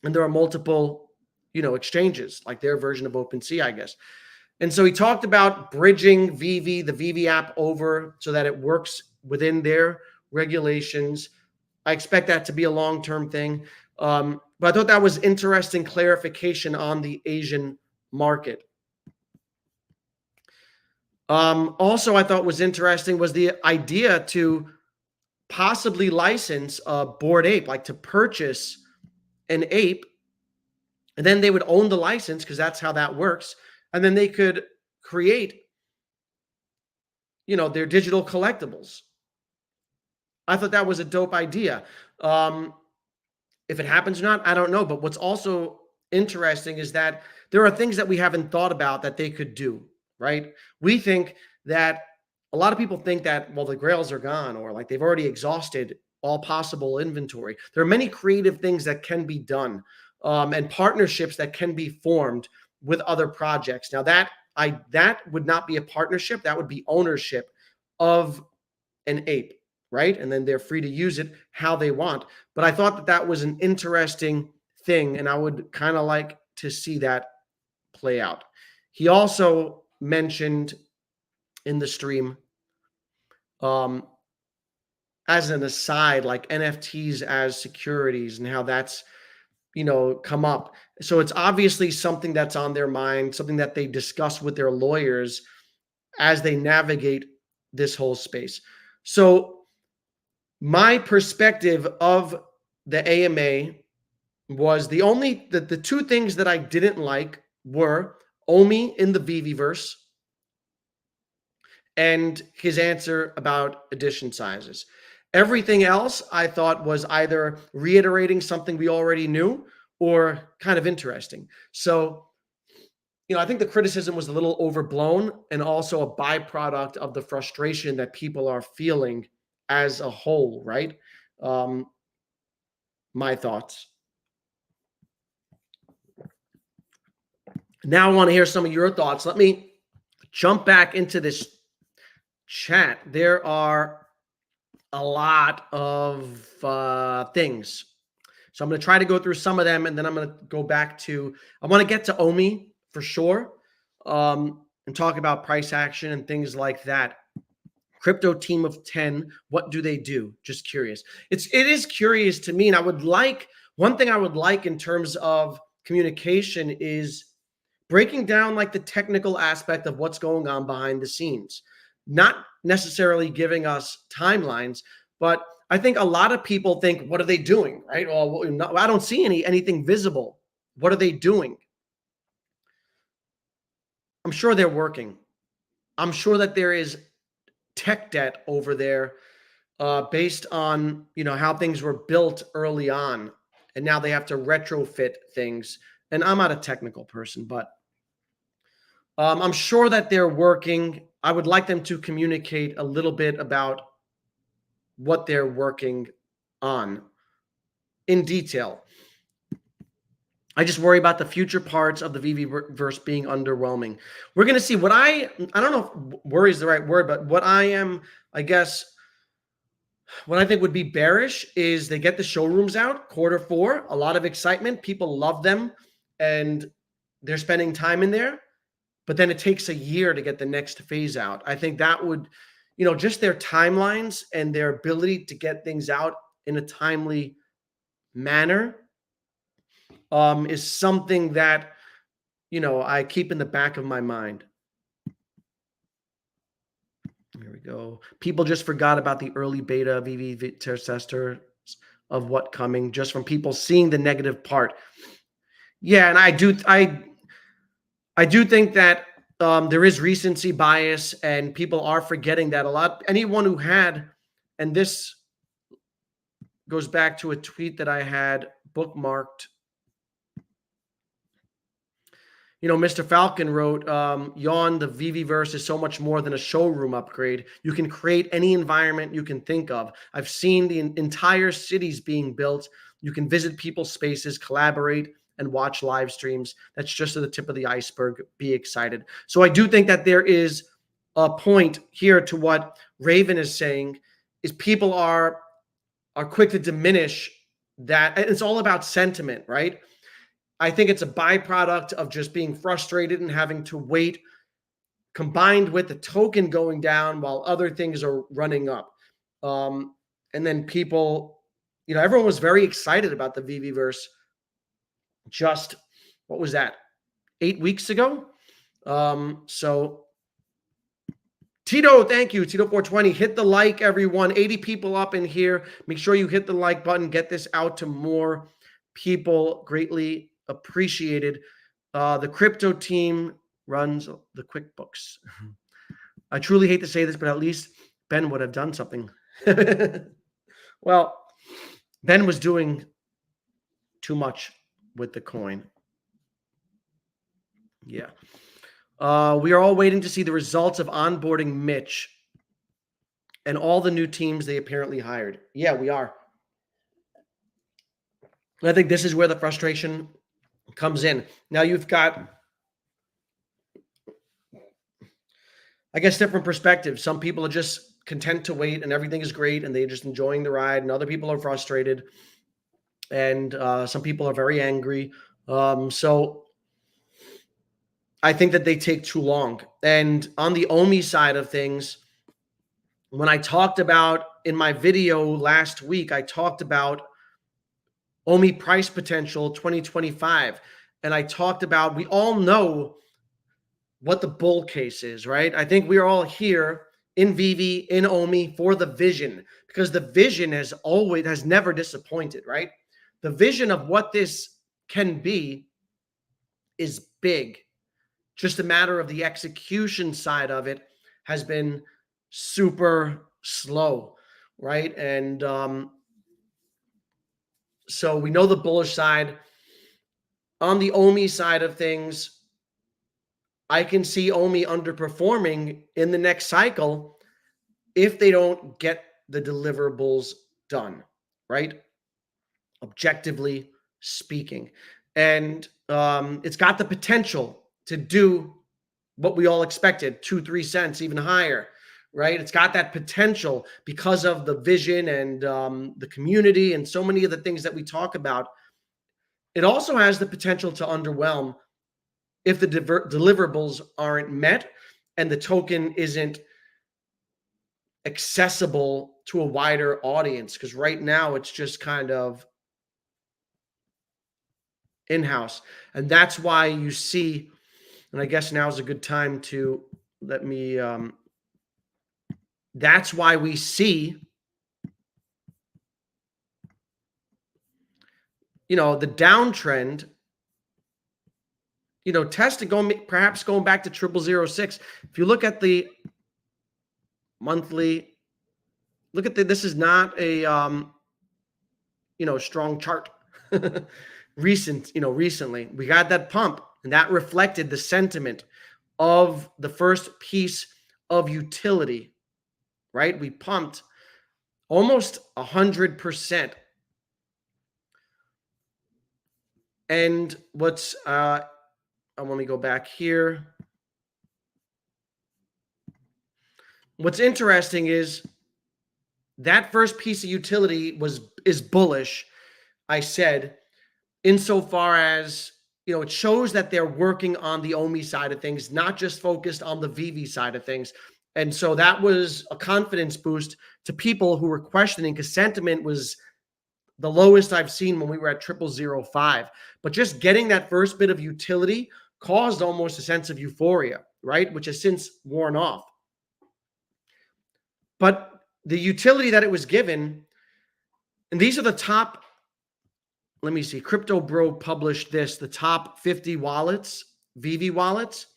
And there are multiple, exchanges like their version of OpenSea, I guess. And so he talked about bridging the VV app over so that it works within their regulations. I expect that to be a long-term thing. But I thought that was interesting clarification on the Asian market. Also, I thought was interesting was the idea to possibly license a Bored Ape, like to purchase an ape, and then they would own the license because that's how that works. And then they could create, their digital collectibles. I thought that was a dope idea. If it happens or not, I don't know. But what's also interesting is that there are things that we haven't thought about that they could do, right? We think that a lot of people think that, well, the grails are gone or like they've already exhausted all possible inventory. There are many creative things that can be done and partnerships that can be formed with other projects. Now that would not be a partnership. That would be ownership of an ape, right? And then they're free to use it how they want. But I thought that was an interesting thing, and I would kind of like to see that play out. He also mentioned in the stream, as an aside, like NFTs as securities and how that's, come up. So it's obviously something that's on their mind, something that they discuss with their lawyers as they navigate this whole space. So my perspective of the AMA was the two things that I didn't like were Omi in the VVVerse and his answer about edition sizes. Everything else I thought was either reiterating something we already knew or kind of interesting. So I think the criticism was a little overblown and also a byproduct of the frustration that people are feeling as a whole, right? Um, my thoughts. Now I want to hear some of your thoughts. Let me jump back into this chat. There are a lot of things. So I'm going to try to go through some of them, and then I'm going to go back to, I want to get to OMI for sure, and talk about price action and things like that. Crypto team of 10, what do they do? Just curious. It is curious to me, and I would like, one thing I would like in terms of communication is breaking down like the technical aspect of what's going on behind the scenes, not necessarily giving us timelines, but I think a lot of people think, what are they doing, right? Well, no, I don't see anything visible. What are they doing? I'm sure they're working. I'm sure that there is tech debt over there based on how things were built early on, and now they have to retrofit things. And I'm not a technical person, but I'm sure that they're working. I would like them to communicate a little bit about what they're working on in detail. I just worry about the future parts of the VVVerse being underwhelming. We're going to see what I don't know if worry is the right word, but what I guess, what I think would be bearish is they get the showrooms out, Q4, a lot of excitement. People love them and they're spending time in there, but then it takes a year to get the next phase out. I think that would, just their timelines and their ability to get things out in a timely manner is something that, I keep in the back of my mind. Here we go. People just forgot about the early beta VVVerse of what coming just from people seeing the negative part. Yeah, and I do think that there is recency bias, and people are forgetting that a lot. Anyone who had, and this goes back to a tweet that I had bookmarked. Mr. Falcon wrote, yawn, the VVVerse is so much more than a showroom upgrade. You can create any environment you can think of. I've seen the entire cities being built. You can visit people's spaces, collaborate, and watch live streams. That's just at the tip of the iceberg. Be excited. So I do think that there is a point here to what Raven is saying, is people are quick to diminish that. It's all about sentiment, right? I think it's a byproduct of just being frustrated and having to wait, combined with the token going down while other things are running up. And then people, everyone was very excited about the VVVerse just, what was that, 8 weeks ago? So Tito, thank you. Tito420, hit the like, everyone. 80 people up in here. Make sure you hit the like button. Get this out to more people. Greatly appreciated. The crypto team runs the QuickBooks. I truly hate to say this, but at least Ben would have done something. Well, Ben was doing too much with the coin. Yeah. We are all waiting to see the results of onboarding Mitch and all the new teams they apparently hired. Yeah, we are. I think this is where the frustration comes in. Now you've got, I guess, different perspectives. Some people are just content to wait and everything is great and they're just enjoying the ride, and other people are frustrated, and some people are very angry. So I think that they take too long. And on the OMI side of things, when I talked about in my video last week, I talked about OMI price potential 2025. And I talked about, we all know what the bull case is, right? I think we are all here in VV, in OMI for the vision, because the vision has never disappointed, right? The vision of what this can be is big. Just a matter of the execution side of it has been super slow, right? And so we know the bullish side. On the OMI side of things, I can see OMI underperforming in the next cycle if they don't get the deliverables done, right? Objectively speaking. And it's got the potential to do what we all expected, 2-3 cents, even higher, right? It's got that potential because of the vision and the community and so many of the things that we talk about. It also has the potential to underwhelm if the deliverables aren't met and the token isn't accessible to a wider audience, because right now it's just kind of in-house. And that's why you see, and I guess now is a good time to let me, that's why we see, the downtrend, testing perhaps going back to 0006. If you look at the monthly, look at this is not a, strong chart. Recently we got that pump, and that reflected the sentiment of the first piece of utility, right? We pumped almost 100%. And what's let me go back here. What's interesting is that first piece of utility is bullish, I said, insofar as, it shows that they're working on the OMI side of things, not just focused on the VV side of things. And so that was a confidence boost to people who were questioning, because sentiment was the lowest I've seen when we were at 0005. But just getting that first bit of utility caused almost a sense of euphoria, right? Which has since worn off. But the utility that it was given, and these are the top, let me see, Crypto Bro published this, the top 50 wallets, VV wallets.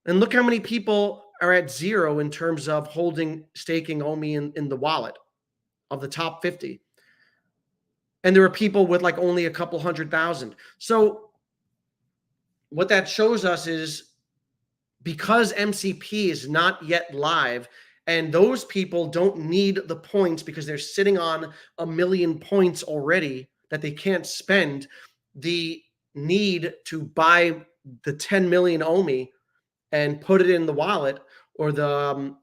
And look how many people are at zero in terms of staking OMI in the wallet of the top 50. And there are people with like only a couple 100,000. So what that shows us is, because MCP is not yet live, and those people don't need the points because they're sitting on 1 million points already that they can't spend, the need to buy the 10 million OMI and put it in the wallet, or the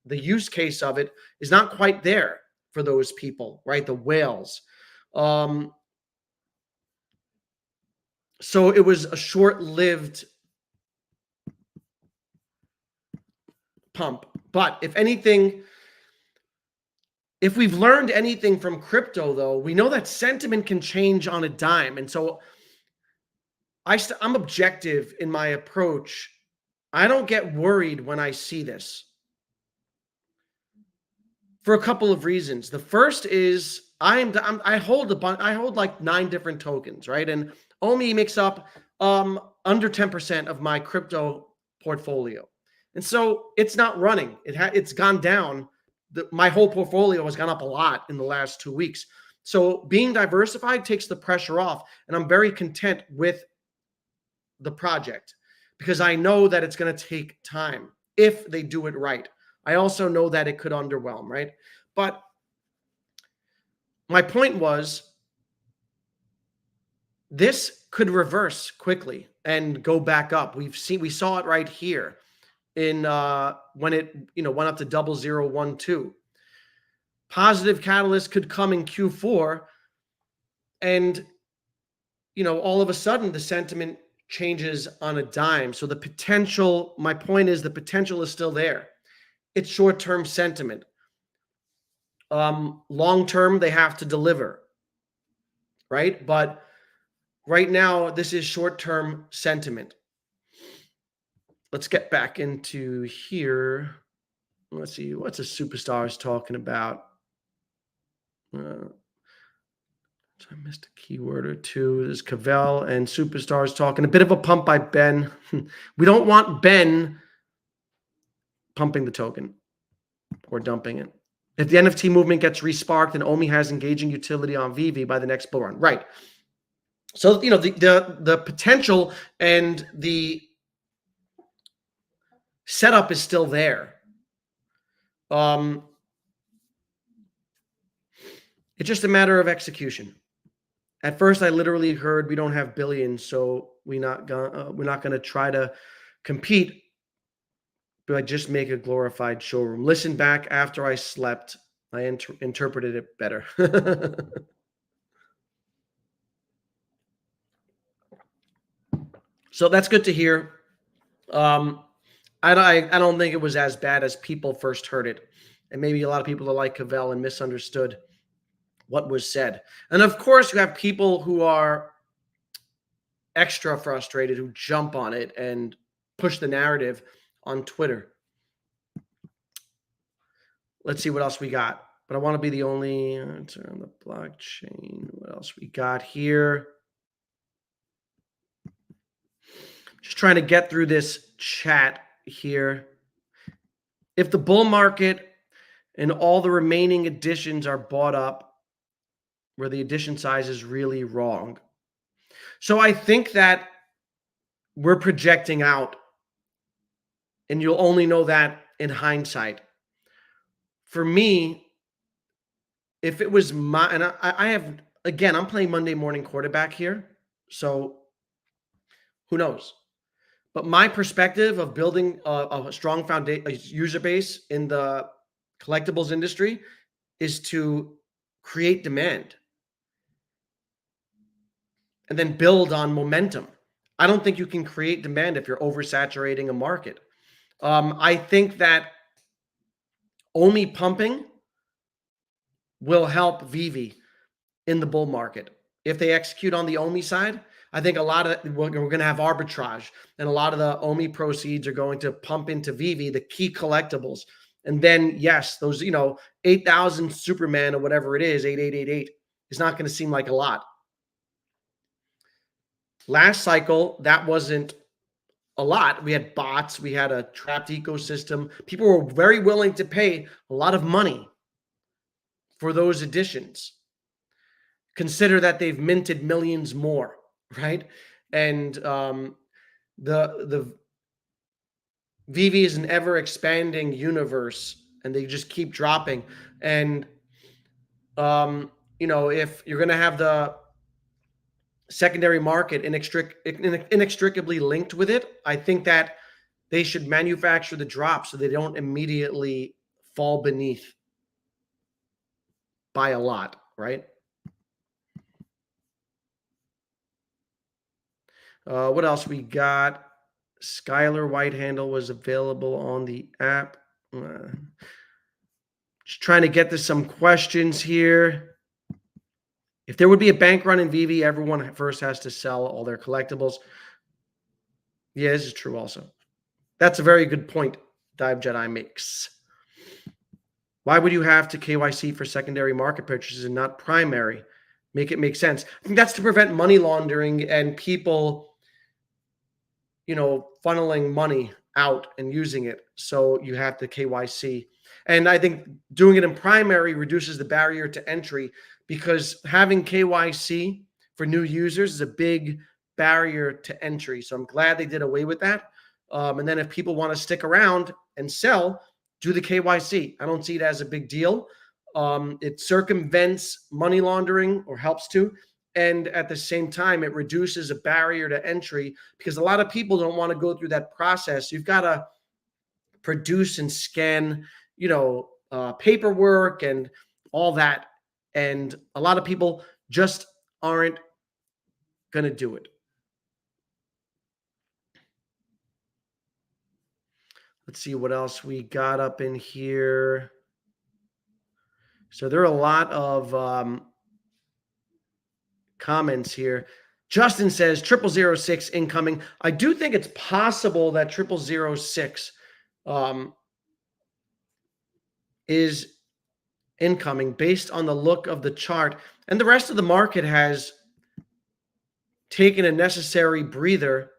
use case of it is not quite there for those people, right? The whales. So it was a short-lived pump. But if anything, if we've learned anything from crypto, though, we know that sentiment can change on a dime. And so I'm objective in my approach. I don't get worried when I see this, for a couple of reasons. The first is I hold like 9 different tokens, right? And OMI makes up under 10% of my crypto portfolio. And so it's not running. It's gone down. My whole portfolio has gone up a lot in the last 2 weeks. So being diversified takes the pressure off, and I'm very content with the project, because I know that it's going to take time if they do it right. I also know that it could underwhelm, right? But my point was, this could reverse quickly and go back up. We saw it right here in when it went up to 0012. Positive catalyst could come in Q4, and all of a sudden the sentiment changes on a dime. So the potential, my point is, the potential is still there. It's short-term sentiment. Long-term, they have to deliver, right? But right now, this is short-term sentiment. Let's get back into here. Let's see, what's a superstars talking about? I missed a keyword or two. There's Cavell and superstars talking. A bit of a pump by Ben. We don't want Ben pumping the token or dumping it. If the NFT movement gets resparked and OMI has engaging utility on VV by the next bull run, right? So the potential and the setup is still there. It's just a matter of execution. At first, I literally heard we don't have billions, so we're not gonna try to compete. But I just make a glorified showroom. Listen back after I slept. I interpreted it better. So that's good to hear. I don't think it was as bad as people first heard it. And maybe a lot of people are like Cavell and misunderstood what was said. And of course, you have people who are extra frustrated, who jump on it and push the narrative on Twitter. Let's see what else we got. But I want to be the only answer on the blockchain. What else we got here? Just trying to get through this chat here. If the bull market and all the remaining additions are bought up, where the addition size is really wrong. So I think that we're projecting out, and you'll only know that in hindsight. For me, if it was my, and I have, again, I'm playing Monday morning quarterback here, so who knows? But my perspective of building a strong foundation, a user base in the collectibles industry is to create demand and then build on momentum. I don't think you can create demand if you're oversaturating a market. I think that OMI pumping will help VV in the bull market. If they execute on the OMI side, I think a lot of we're going to have arbitrage, and a lot of the OMI proceeds are going to pump into VV, the key collectibles. And then, yes, those, 8,000 Superman or whatever it is, 8888, is not going to seem like a lot. Last cycle, that wasn't a lot. We had bots, we had a trapped ecosystem. People were very willing to pay a lot of money for those additions. Consider that they've minted millions more, right? And the VV is an ever expanding universe, and they just keep dropping. And if you're going to have the secondary market inextricably linked with it, I think that they should manufacture the drop so they don't immediately fall beneath by a lot, right? What else we got? Skylar White handle was available on the app. Just trying to get to some questions here. If there would be a bank run in VV, everyone first has to sell all their collectibles. Yeah, this is true also. That's a very good point Dive Jedi makes. Why would you have to KYC for secondary market purchases and not primary? Make it make sense. I think that's to prevent money laundering and people, funneling money out and using it. So you have to KYC. And I think doing it in primary reduces the barrier to entry, because having KYC for new users is a big barrier to entry. So I'm glad they did away with that. And then if people want to stick around and sell, do the KYC. I don't see it as a big deal. It circumvents money laundering, or helps to. And at the same time, it reduces a barrier to entry, because a lot of people don't want to go through that process. You've got to produce and scan, paperwork and all that. And a lot of people just aren't going to do it. Let's see what else we got up in here. So there are a lot of comments here. Justin says 0006 incoming. I do think it's possible that 0006 is incoming based on the look of the chart, and the rest of the market has taken a necessary breather,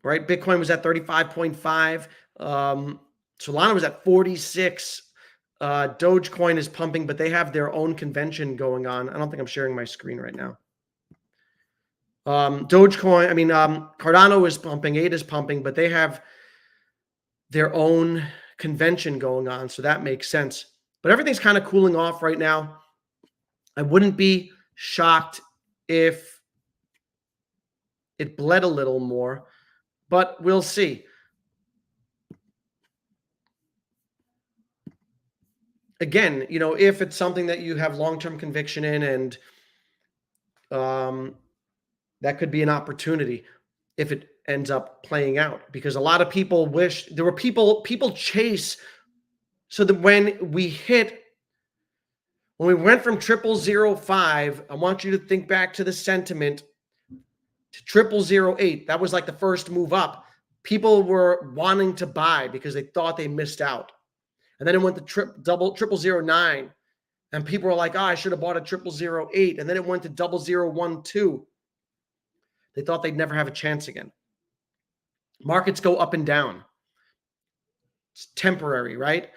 right? Bitcoin was at 35.5. Solana was at 46. Dogecoin is pumping, but they have their own convention going on. I don't think I'm sharing my screen right now. Dogecoin, I mean, Cardano is pumping, ADA is pumping, but they have their own convention going on, so that makes sense. But everything's kind of cooling off right now. I wouldn't be shocked if it bled a little more, but we'll see. Again, you know, if it's something that you have long-term conviction in, and that could be an opportunity if it ends up playing out, because a lot of people wish there were people chase. So that when we went from 0005, I want you to think back to the sentiment to 0008. That was like the first move up. People were wanting to buy because they thought they missed out. And then it went to 0009. And people were like, oh, I should have bought a 0008. And then it went to 0012. They thought they'd never have a chance again. Markets go up and down. It's temporary, right?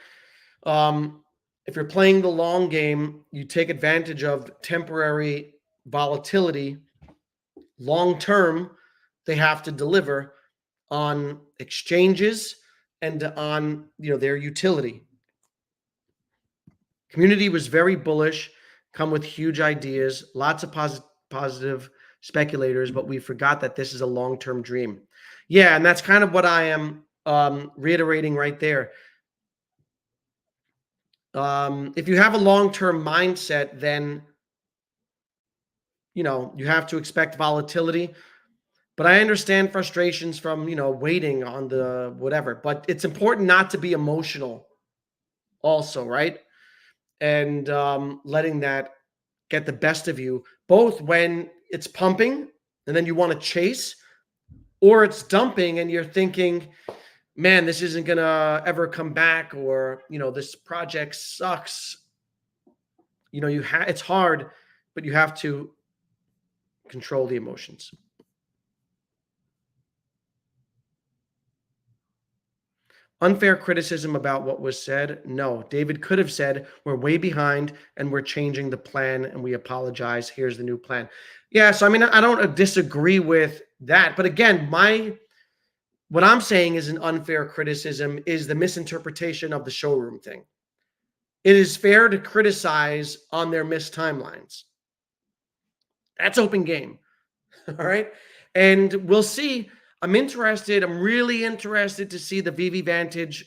If you're playing the long game, you take advantage of temporary volatility. Long term, they have to deliver on exchanges and on, you know, their utility. Community was very bullish, come with huge ideas, lots of positive speculators, but we forgot that this is a long-term dream. Yeah, and that's kind of what I am reiterating right there. If you have a long-term mindset, then, you know, you have to expect volatility. But I understand frustrations from, you know, waiting on the whatever. But it's important not to be emotional also, right? And letting that get the best of you, both when it's pumping and then you want to chase, or it's dumping and you're thinking, man, this isn't going to ever come back, or, you know, this project sucks. You know, it's hard, but you have to control the emotions. Unfair criticism about what was said? No. David could have said, we're way behind and we're changing the plan and we apologize. Here's the new plan. Yeah, so I mean, I don't disagree with that. But again, what I'm saying is an unfair criticism is the misinterpretation of the showroom thing. It is fair to criticize on their missed timelines. That's open game. All right. And we'll see. I'm really interested to see the VVVantage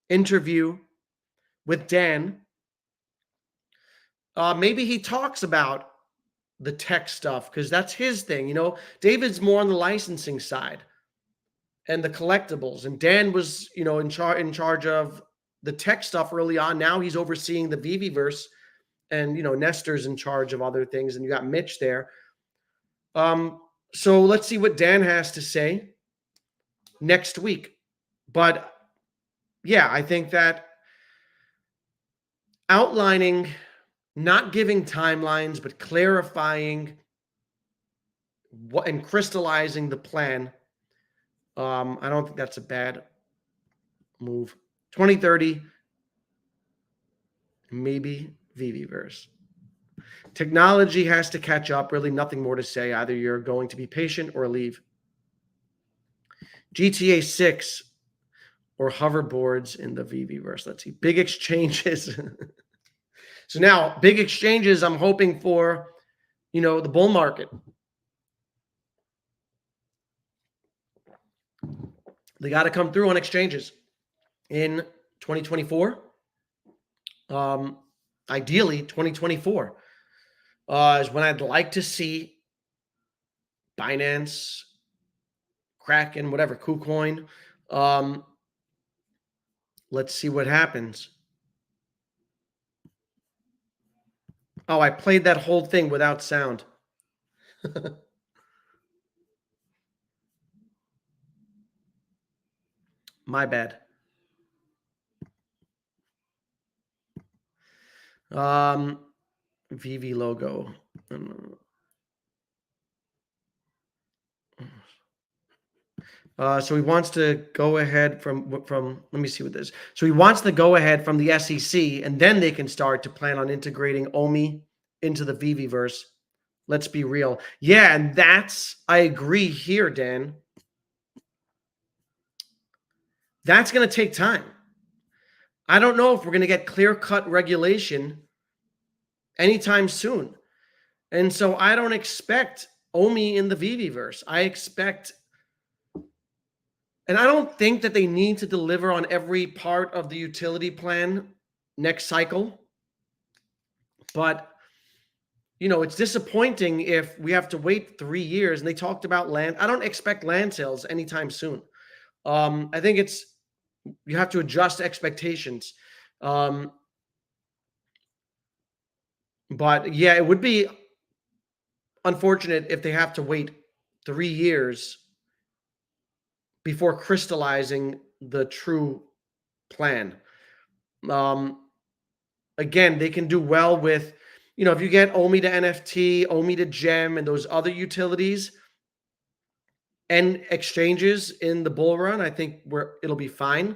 interview with Dan. Maybe he talks about the tech stuff, because that's his thing. You know, David's more on the licensing side and the collectibles, and Dan was, you know, in charge of the tech stuff early on. Now he's overseeing the VVVerse, and, you know, Nestor's in charge of other things, and you got Mitch there. So let's see what Dan has to say next week. But yeah, I think that outlining, not giving timelines, but clarifying what and crystallizing the plan, I don't think that's a bad move. 2030, maybe VVVerse. Technology has to catch up. Really nothing more to say. Either you're going to be patient or leave. GTA 6 or hoverboards in the VVVerse. Let's see. Big exchanges. So now, big exchanges, I'm hoping for, you know, the bull market. They got to come through on exchanges in 2024. Ideally, 2024 is when I'd like to see Binance, Kraken, whatever, KuCoin. Let's see what happens. Oh, I played that whole thing without sound. My bad. VV logo. So he wants to go ahead from, let me see what this. So he wants to go ahead from the SEC, and then they can start to plan on integrating OMI into the VVVerse Let's be real. Yeah, and I agree here, Dan. That's going to take time. I don't know if we're going to get clear-cut regulation anytime soon. And so I don't expect Omi in the VVVerse. I expect, and I don't think that they need to deliver on every part of the utility plan next cycle. But, it's disappointing if we have to wait 3 years. And they talked about land. I don't expect land sales anytime soon. I think you have to adjust expectations. But yeah, it would be unfortunate if they have to wait 3 years before crystallizing the true plan. Again, they can do well with, if you get Omi to NFT, Omi to Gem, and those other utilities and exchanges in the bull run, I think it'll be fine.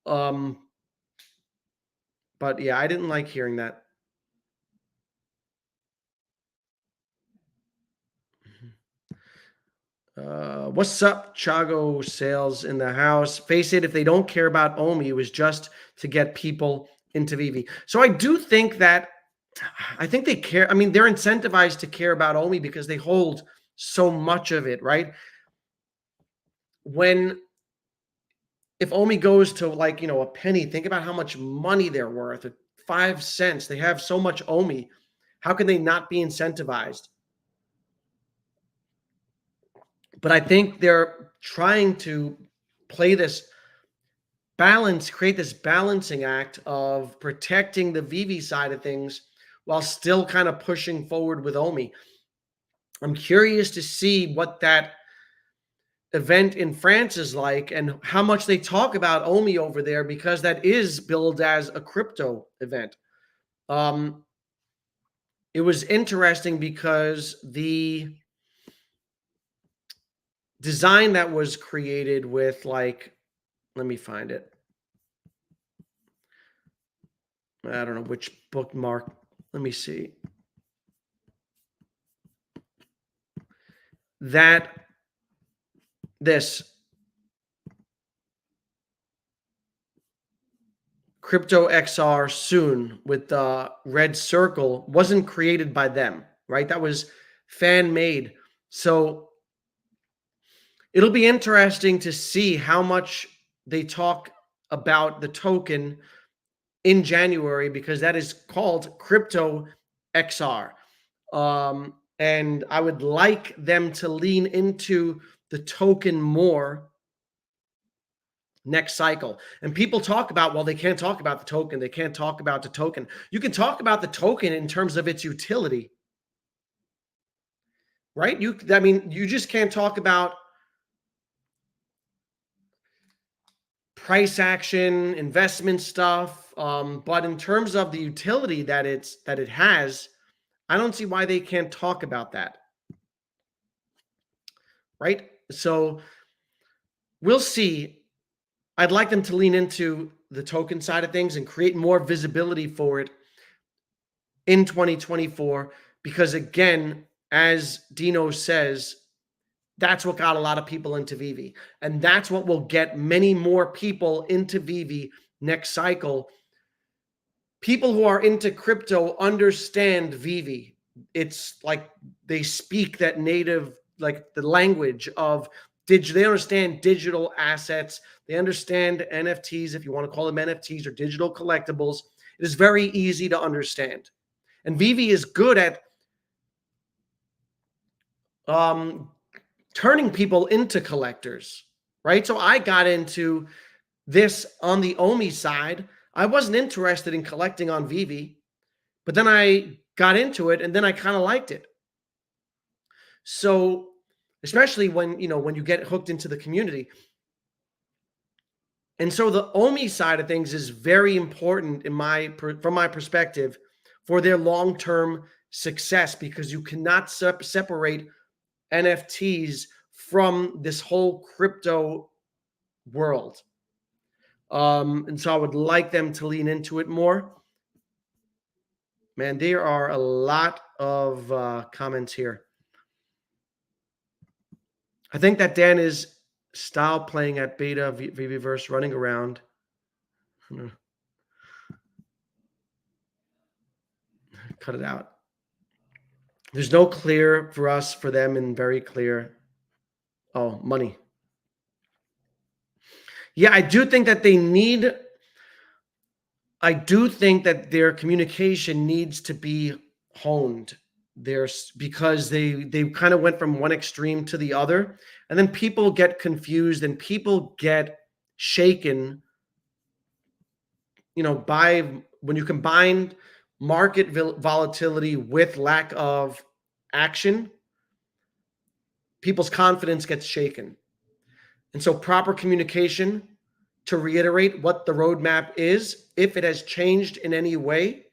But yeah, I didn't like hearing that. What's up, Chago Sales in the house? Face it, if they don't care about Omi, it was just to get people into VV. So I do think they care. I mean, they're incentivized to care about Omi because they hold so much of it, right? If Omi goes to a penny, think about how much money they're worth. At 5 cents, they have so much Omi. How can they not be incentivized? But I think they're trying to play this create this balancing act of protecting the VV side of things while still kind of pushing forward with Omi. I'm curious to see what that event in France is like and how much they talk about Omi over there, because that is billed as a crypto event. It was interesting because the design that was created with let me find it. I don't know which bookmark. Let me see. This Crypto XR soon with the red circle wasn't created by them, right? That was fan made. So it'll be interesting to see how much they talk about the token in January, because that is called Crypto XR. And I would like them to lean into the token more next cycle. And people talk about, well, they can't talk about the token. They can't talk about the token. You can talk about the token in terms of its utility, right? You just can't talk about price action, investment stuff. But in terms of the utility that it has, I don't see why they can't talk about that. Right? So we'll see. I'd like them to lean into the token side of things and create more visibility for it in 2024, because again, as Dino says, that's what got a lot of people into VV, and that's what will get many more people into VV next cycle. People who are into crypto understand VV. It's like they speak that native, like the language of digital. They understand digital assets. They understand NFTs, if you want to call them NFTs or digital collectibles. It is very easy to understand. And VV is good at turning people into collectors, right? So I got into this on the Omi side. I wasn't interested in collecting on VV, but then I got into it and then I kind of liked it. So especially when you get hooked into the community. And so the Omi side of things is very important from my perspective for their long-term success, because you cannot separate NFTs from this whole crypto world. And so I would like them to lean into it more. Man, there are a lot of comments here. I think that Dan is style playing at beta VVVerse running around. Cut it out. There's no clear for us, for them, and very clear. Oh, money. Yeah, I do think that I do think that their communication needs to be honed. Because they kind of went from one extreme to the other, and then people get confused and people get shaken, by when you combine market volatility with lack of action, people's confidence gets shaken. And so proper communication to reiterate what the roadmap is, if it has changed in any way,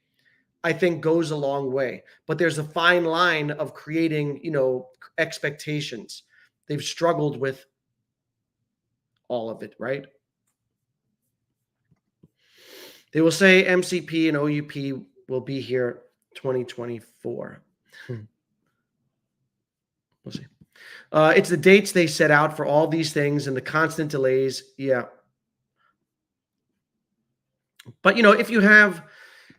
I think goes a long way. But there's a fine line of creating, expectations. They've struggled with all of it, right? They will say MCP and OUP will be here 2024. We'll see. It's the dates they set out for all these things and the constant delays. Yeah. But, if you have,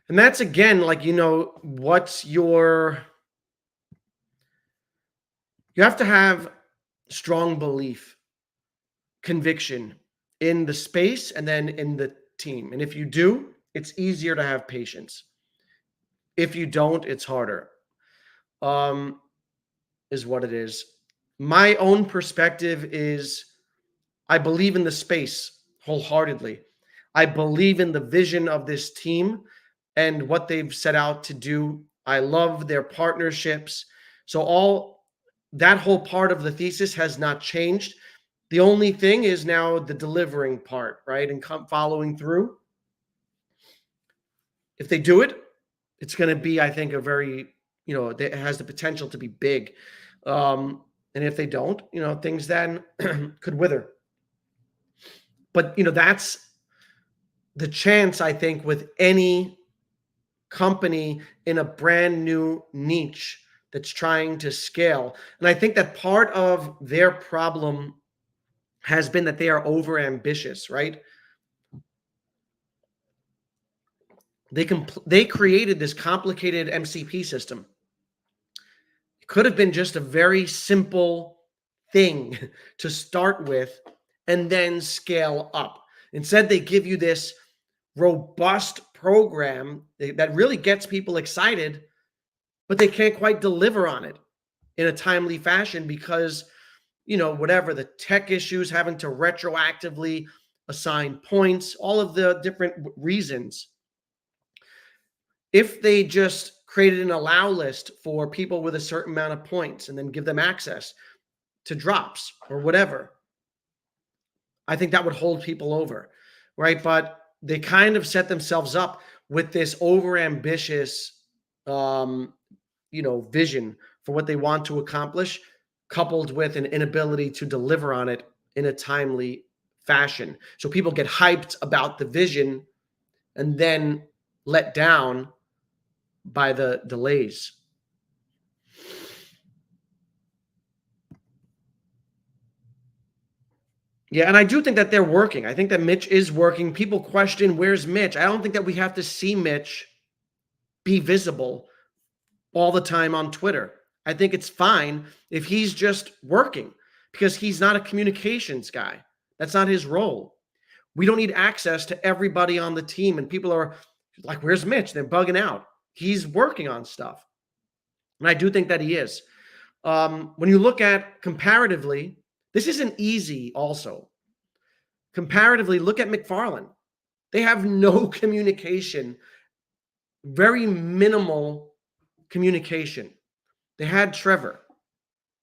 and that's again, like, what's you have to have strong belief, conviction in the space and then in the team. And if you do, it's easier to have patience. If you don't, it's harder, is what it is. My own perspective is I believe in the space wholeheartedly. I believe in the vision of this team and what they've set out to do. I love their partnerships. So all that whole part of the thesis has not changed. The only thing is now the delivering part, right? And following through. If they do it, it's going to be, I think, a very, it has the potential to be big. And if they don't, things then could wither. But, that's the chance, I think, with any company in a brand new niche that's trying to scale. And I think that part of their problem has been that they are over ambitious, right? They created this complicated MCP system. It could have been just a very simple thing to start with and then scale up. Instead, they give you this robust program that really gets people excited, but they can't quite deliver on it in a timely fashion because, whatever the tech issues, having to retroactively assign points, all of the different reasons. If they just created an allow list for people with a certain amount of points and then give them access to drops or whatever, I think that would hold people over, right? But they kind of set themselves up with this overambitious, vision for what they want to accomplish, coupled with an inability to deliver on it in a timely fashion. So people get hyped about the vision and then let down by the delays. Yeah, and I do think that they're working. I think that Mitch is working. People question, where's Mitch? I don't think that we have to see Mitch be visible all the time on Twitter. I think it's fine if he's just working because he's not a communications guy. That's not his role. We don't need access to everybody on the team, and people are like, where's Mitch? They're bugging out. He's working on stuff. And I do think that he is. When you look at comparatively, this isn't easy also. Comparatively, look at McFarlane. They have no communication, very minimal communication. They had Trevor.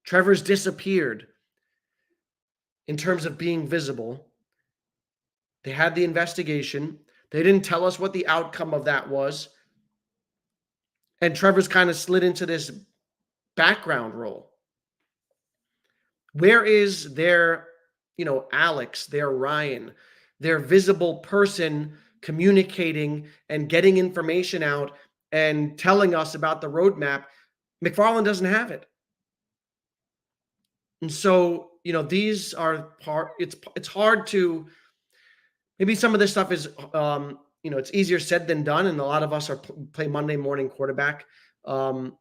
Trevor's disappeared in terms of being visible. They had the investigation. They didn't tell us what the outcome of that was. And Trevor's kind of slid into this background role. Where is their, Alex, their Ryan, their visible person communicating and getting information out and telling us about the roadmap McFarlane doesn't have it. And so, these are it's hard to, maybe some of this stuff is, it's easier said than done. And a lot of us play Monday morning quarterback, and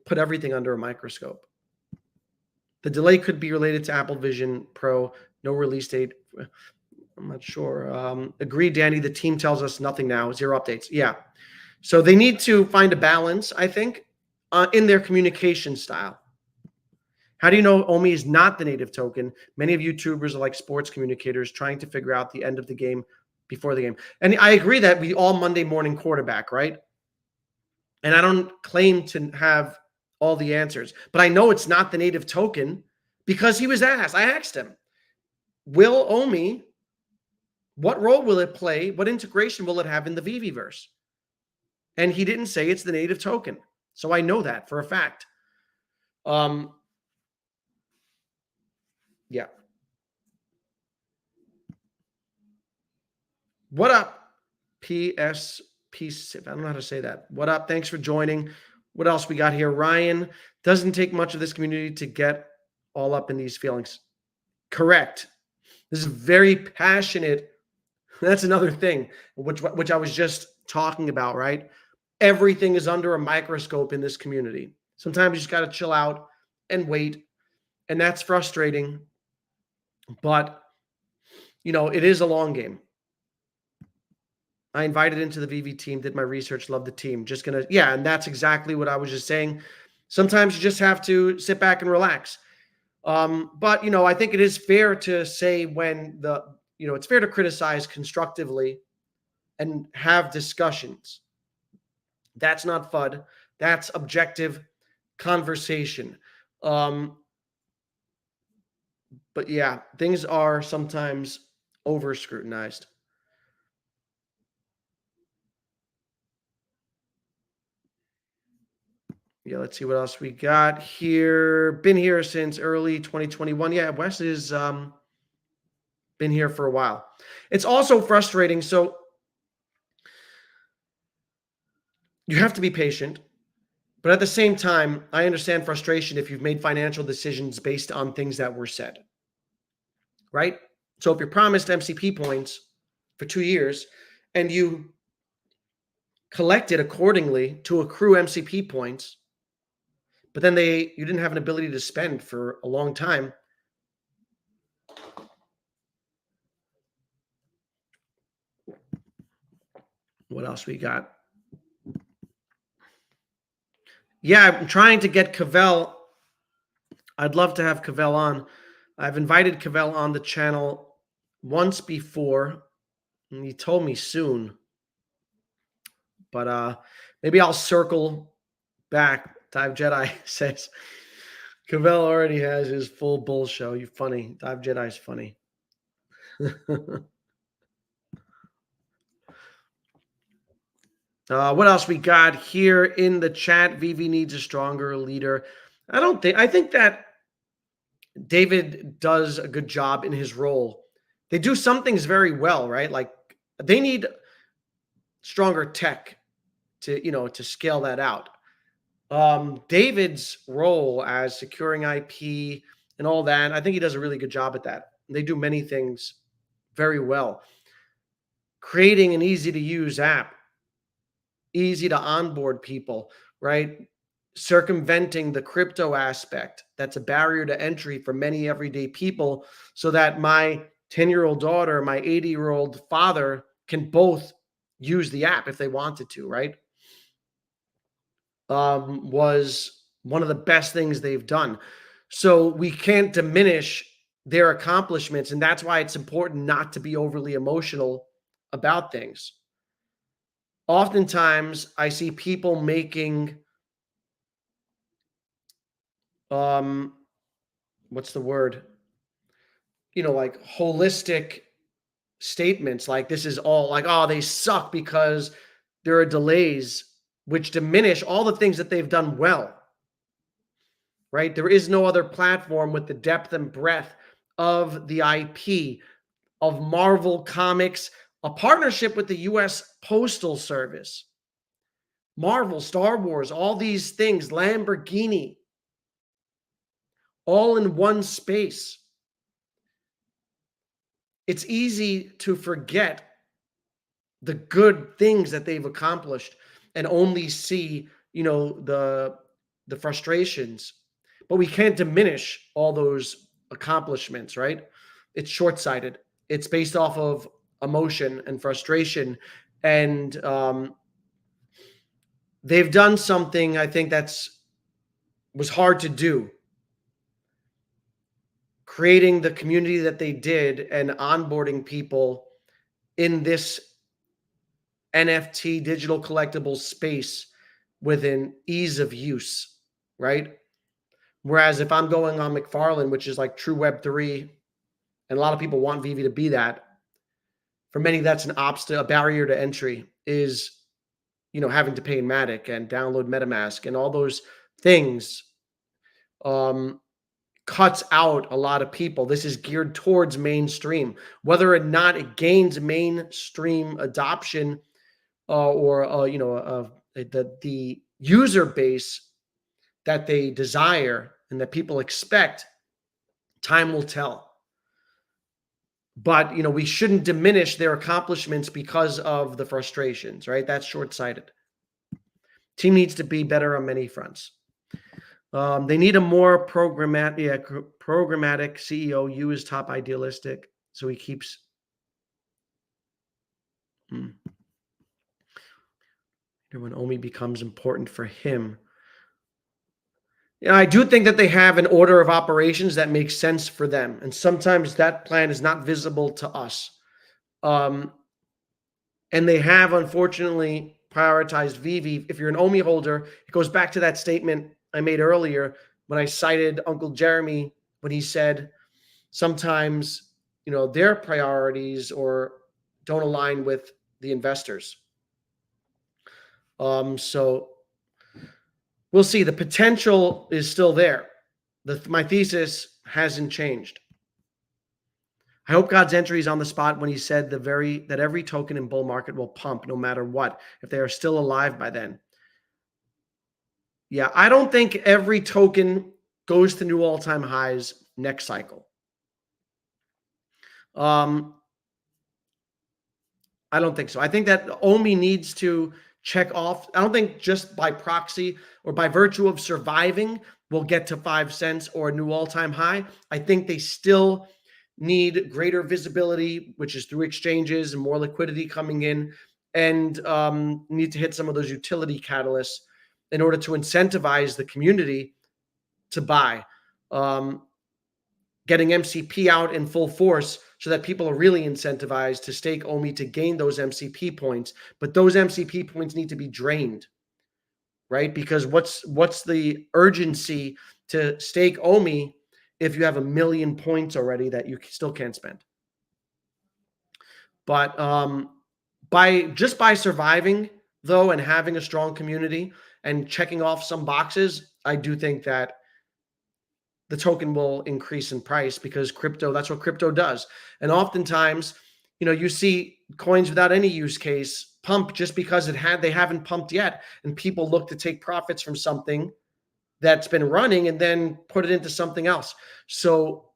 put everything under a microscope. The delay could be related to Apple Vision Pro, no release date. I'm not sure. Agreed, Danny. The team tells us nothing now. 0 updates. Yeah. So they need to find a balance, I think, in their communication style. How do you know Omi is not the native token? Many of YouTubers are like sports communicators trying to figure out the end of the game before the game. And I agree that we all Monday morning quarterback, right? And I don't claim to have all the answers, but I know it's not the native token because he was asked. I asked him, will Omi, what role will it play? What integration will it have in the VVVerse? And he didn't say it's the native token. So I know that for a fact. Yeah. What up, PSP? I don't know how to say that. What up? Thanks for joining. What else we got here? Ryan, doesn't take much of this community to get all up in these feelings. Correct. This is very passionate. That's another thing, which I was just talking about, right? Everything is under a microscope in this community. Sometimes you just got to chill out and wait. And that's frustrating. But, it is a long game. I invited into the VV team, did my research, love the team. Just going to, yeah, and that's exactly what I was just saying. Sometimes you just have to sit back and relax. But, I think it is fair to say when it's fair to criticize constructively and have discussions. That's not FUD. That's objective conversation. But yeah, things are sometimes over scrutinized. Yeah, let's see what else we got here. Been here since early 2021. Yeah, Wes has been here for a while. It's also frustrating. So you have to be patient. But at the same time, I understand frustration if you've made financial decisions based on things that were said. Right? So if you're promised MCP points for 2 years and you collected accordingly to accrue MCP points, but then you didn't have an ability to spend for a long time. What else we got? Yeah, I'm trying to get Cavell. I'd love to have Cavell on. I've invited Cavell on the channel once before, and he told me soon. But maybe I'll circle back. Dive Jedi says Cavell already has his full bull show. You funny. Dive Jedi's funny. What else we got here in the chat? VV needs a stronger leader. I think that David does a good job in his role. They do some things very well, right? Like they need stronger tech to scale that out. David's role as securing IP and all that, I think he does a really good job at that. They do many things very well. Creating an easy to use app, easy to onboard people, right? Circumventing the crypto aspect. That's a barrier to entry for many everyday people so that my 10-year-old daughter, my 80-year-old father can both use the app if they wanted to, right? Was one of the best things they've done. So we can't diminish their accomplishments. And that's why it's important not to be overly emotional about things. Oftentimes I see people making, what's the word? Like holistic statements like this is all like, oh, they suck because there are delays, which diminish all the things that they've done well, right? There is no other platform with the depth and breadth of the IP, of Marvel Comics, a partnership with the U.S. Postal Service, Marvel, Star Wars, all these things, Lamborghini, all in one space. It's easy to forget the good things that they've accomplished and only see, the frustrations. But we can't diminish all those accomplishments, right? It's short-sighted. It's based off of emotion and frustration. And they've done something I think was hard to do. Creating the community that they did and onboarding people in this NFT digital collectible space with an ease of use, right? Whereas if I'm going on McFarlane, which is like true Web3, and a lot of people want VV to be that, for many that's an obstacle, a barrier to entry is, having to pay in Matic and download MetaMask and all those things cuts out a lot of people. This is geared towards mainstream. Whether or not it gains mainstream adoption the user base that they desire and that people expect, time will tell. But, we shouldn't diminish their accomplishments because of the frustrations, right? That's short-sighted. Team needs to be better on many fronts. They need a more programmatic CEO. U is top idealistic, so he keeps. When Omi becomes important for him. I do think that they have an order of operations that makes sense for them. And sometimes that plan is not visible to us. And they have, unfortunately, prioritized VV. If you're an Omi holder, it goes back to that statement I made earlier when I cited Uncle Jeremy, when he said sometimes, their priorities or don't align with the investors. So we'll see. The potential is still there. My thesis hasn't changed. I hope God's entry is on the spot when he said that every token in bull market will pump no matter what, if they are still alive by then. Yeah, I don't think every token goes to new all-time highs next cycle. I don't think so. I think that Omi needs to check off. I don't think just by proxy or by virtue of surviving we'll get to 5 cents or a new all-time high. I think they still need greater visibility, which is through exchanges and more liquidity coming in, and need to hit some of those utility catalysts in order to incentivize the community to buy. Getting MCP out in full force so that people are really incentivized to stake Omi to gain those MCP points. But those MCP points need to be drained, right? Because what's the urgency to stake Omi if you have 1 million points already that you still can't spend? But by surviving, though, and having a strong community and checking off some boxes, I do think that the token will increase in price because that's what crypto does. And oftentimes, you see coins without any use case pump just because they haven't pumped yet. And people look to take profits from something that's been running and then put it into something else. So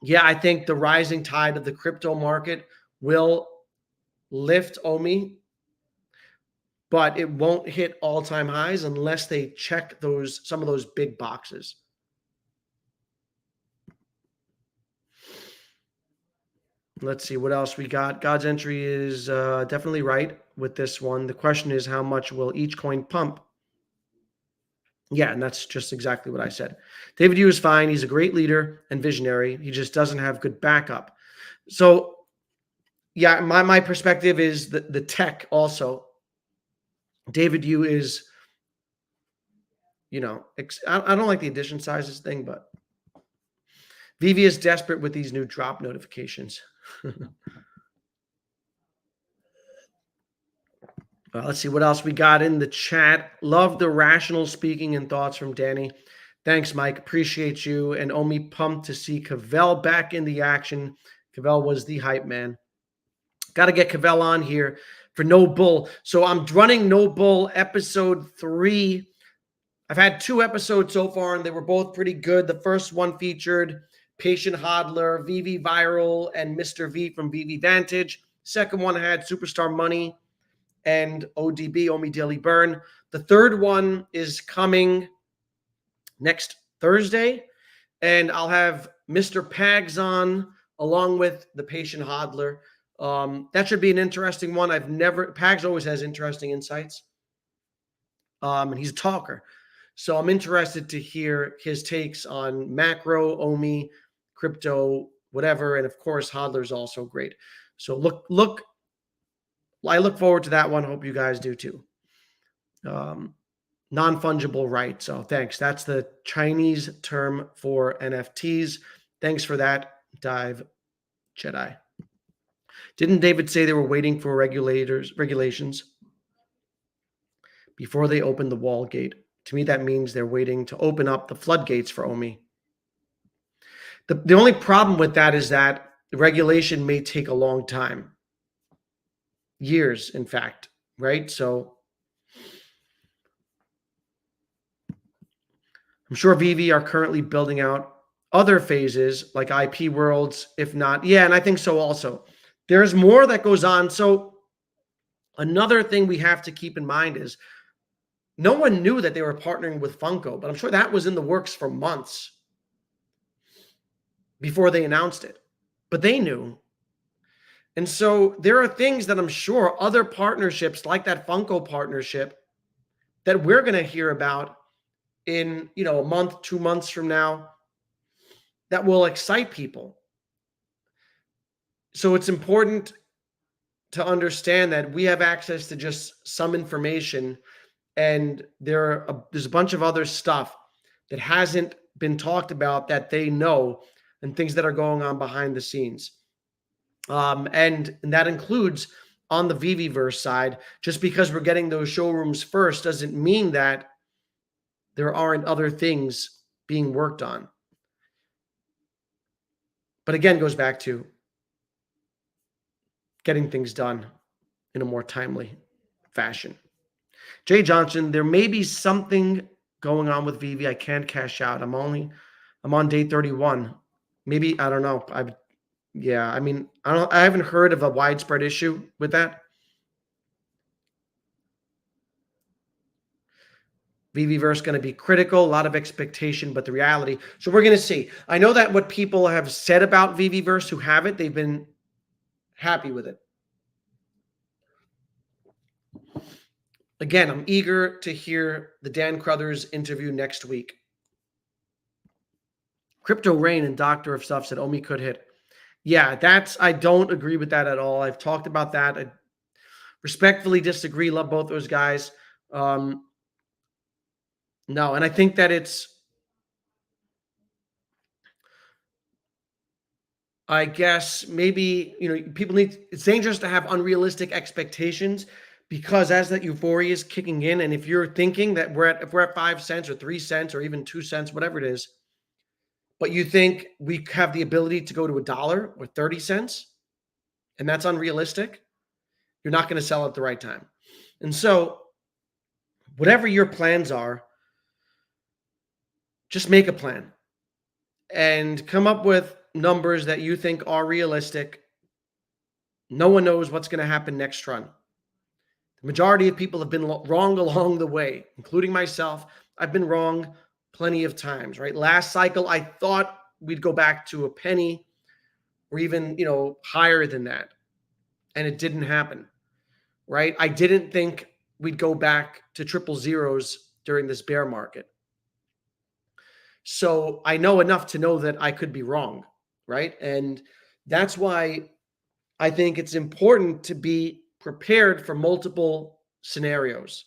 yeah, I think the rising tide of the crypto market will lift Omi, but it won't hit all-time highs unless they check some of those big boxes. Let's see what else we got. God's entry is definitely right with this one. The question is, how much will each coin pump? Yeah, and that's just exactly what I said. David U is fine. He's a great leader and visionary. He just doesn't have good backup. So, yeah, my perspective is the tech also. David U is, I don't like the edition sizes thing, but VV is desperate with these new drop notifications. Let's see what else we got in the chat. Love the rational speaking and thoughts from Danny. Thanks, Mike. Appreciate you. And Omi pumped to see Cavell back in the action. Cavell was the hype man. Got to get Cavell on here. for No Bull. So I'm running No Bull episode 3. I've had 2 episodes so far, and they were both pretty good. The first one featured Patient Hodler, VVViral, and Mr. V from VVVantage. Second one had Superstar Money and ODB, Omi Daily Burn. The third one is coming next Thursday, and I'll have Mr. Pags on along with the Patient Hodler. That should be an interesting one. Pags always has interesting insights. And he's a talker. So I'm interested to hear his takes on macro, Omi, crypto, whatever. And of course, Hodler's also great. So I look forward to that one. Hope you guys do too. Non-fungible right. So thanks. That's the Chinese term for NFTs. Thanks for that, Dive Jedi. Didn't David say they were waiting for regulations before they opened the wall gate? To me, that means they're waiting to open up the floodgates for Omi. The only problem with that is that the regulation may take a long time. Years, in fact, right? So I'm sure VV are currently building out other phases like IP worlds, if not. Yeah, and I think so also. There's more that goes on. So another thing we have to keep in mind is no one knew that they were partnering with Funko, but I'm sure that was in the works for months before they announced it. But they knew. And so there are things that I'm sure other partnerships like that Funko partnership that we're going to hear about in, a month, 2 months from now that will excite people. So it's important to understand that we have access to just some information, and there's a bunch of other stuff that hasn't been talked about that they know, and things that are going on behind the scenes. And that includes on the VVVerse side. Just because we're getting those showrooms first doesn't mean that there aren't other things being worked on. But again, goes back to getting things done in a more timely fashion. Jay Johnson, there may be something going on with VV. I can't cash out. I'm on day 31. Maybe, I don't know. I haven't heard of a widespread issue with that. VVVerse going to be critical, a lot of expectation, but the reality. So we're going to see. I know that what people have said about VVVerse who have it, they've been happy with it. Again, I'm eager to hear the Dan Crothers interview next week. Crypto Rain and Doctor of Stuff said Omi could hit. Yeah, I don't agree with that at all. I've talked about that. I respectfully disagree. Love both those guys. No, and I think that I guess maybe, it's dangerous to have unrealistic expectations, because as that euphoria is kicking in, and if you're thinking that if we're at 5 cents or 3 cents or even 2 cents, whatever it is, but you think we have the ability to go to $1 or 30 cents, and that's unrealistic, you're not going to sell at the right time. And so whatever your plans are, just make a plan and come up with numbers that you think are realistic. No one knows what's going to happen next run. The majority of people have been wrong along the way, including myself. I've been wrong plenty of times, right? Last cycle, I thought we'd go back to a penny or even, higher than that. And it didn't happen, right? I didn't think we'd go back to triple zeros during this bear market. So I know enough to know that I could be wrong, right? And that's why I think it's important to be prepared for multiple scenarios.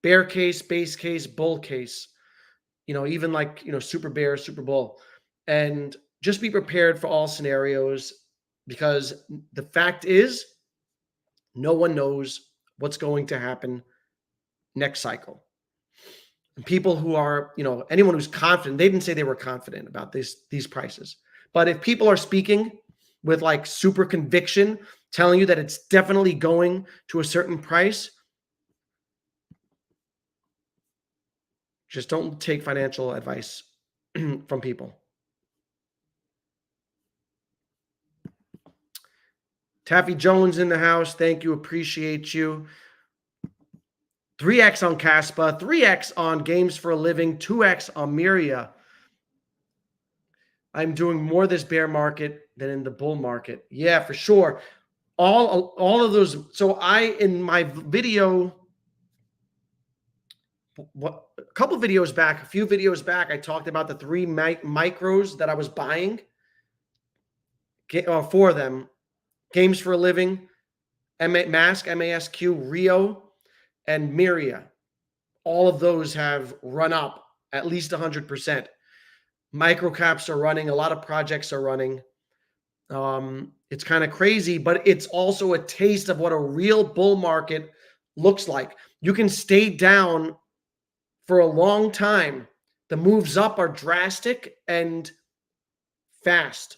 Bear case, base case, bull case, even like, super bear, super bull. And just be prepared for all scenarios, because the fact is no one knows what's going to happen next cycle. And people who are, anyone who's confident, they didn't say they were confident about these prices. But if people are speaking with like super conviction telling you that it's definitely going to a certain price. Just don't take financial advice from people. Taffy Jones in the house. Thank you. Appreciate you. 3x on Caspa, 3x on Games for a Living, 2x on Miria. I'm doing more this bear market than in the bull market. Yeah, for sure. All of those. So in my video, a couple videos back, a few videos back, I talked about the 3 micros that I was buying. 4 of them. Games for a Living, Mask, MASQ, Rio, and Miria. All of those have run up at least 100%. Microcaps are running. A lot of projects are running. It's kind of crazy, but it's also a taste of what a real bull market looks like. You can stay down for a long time. The moves up are drastic and fast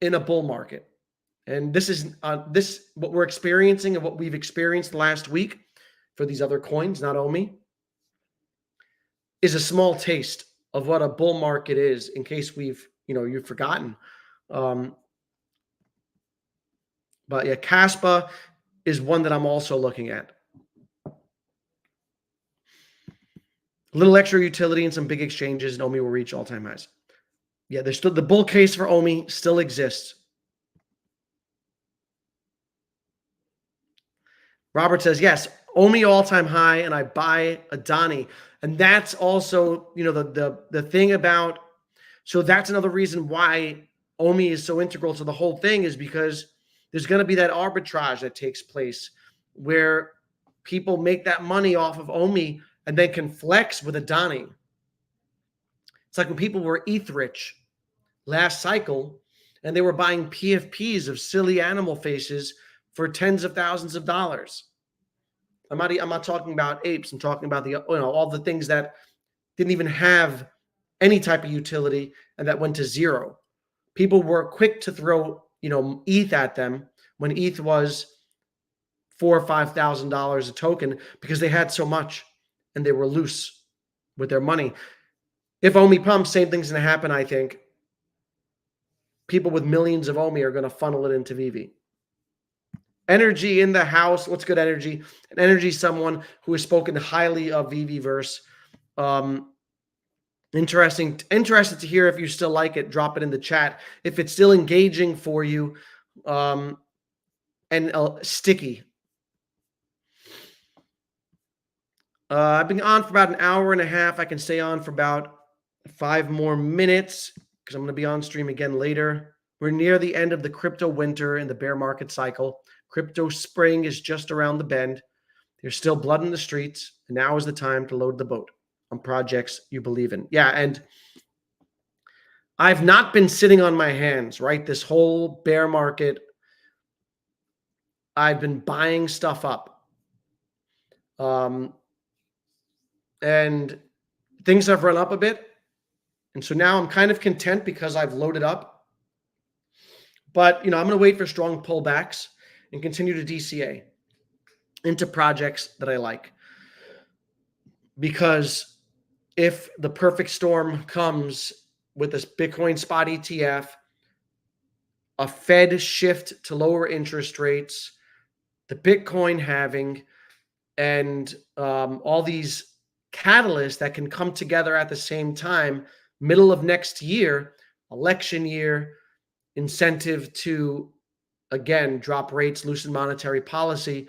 in a bull market. And this is what we're experiencing and what we've experienced last week for these other coins, not OMI, is a small taste of what a bull market is, in case you've forgotten. But yeah, Caspa is one that I'm also looking at. A little extra utility and some big exchanges, and OMI will reach all-time highs. Yeah, there's still the bull case for OMI still exists. Robert says, yes, OMI all-time high, and I buy Adani. And that's also, the thing about, so that's another reason why OMI is so integral to the whole thing, is because there's going to be that arbitrage that takes place where people make that money off of OMI and then can flex with Adani. It's like when people were ETH rich last cycle and they were buying PFPs of silly animal faces for tens of thousands of dollars. I'm not talking about apes. I'm talking about all the things that didn't even have any type of utility and that went to zero. People were quick to throw ETH at them when ETH was $4,000 or $5,000 a token because they had so much and they were loose with their money. If OMI pumps, same thing's going to happen. I think people with millions of OMI are going to funnel it into VV. Energy in the house. What's good, Energy? And Energy is someone who has spoken highly of VVVerse. Interested to hear if you still like it. Drop it in the chat if it's still engaging for you, and sticky. I've been on for about an hour and a half. I can stay on for about 5 more minutes because I'm going to be on stream again later. We're near the end of the crypto winter and the bear market cycle. Crypto spring is just around the bend. There's still blood in the streets, and now is the time to load the boat on projects you believe in. Yeah, and I've not been sitting on my hands, right? This whole bear market, I've been buying stuff up. And things have run up a bit. And so now I'm kind of content because I've loaded up. But, I'm going to wait for strong pullbacks and continue to DCA into projects that I like. Because if the perfect storm comes with this Bitcoin spot ETF, a Fed shift to lower interest rates, the Bitcoin halving, and all these catalysts that can come together at the same time, middle of next year, election year, incentive to, again, drop rates, loosen monetary policy,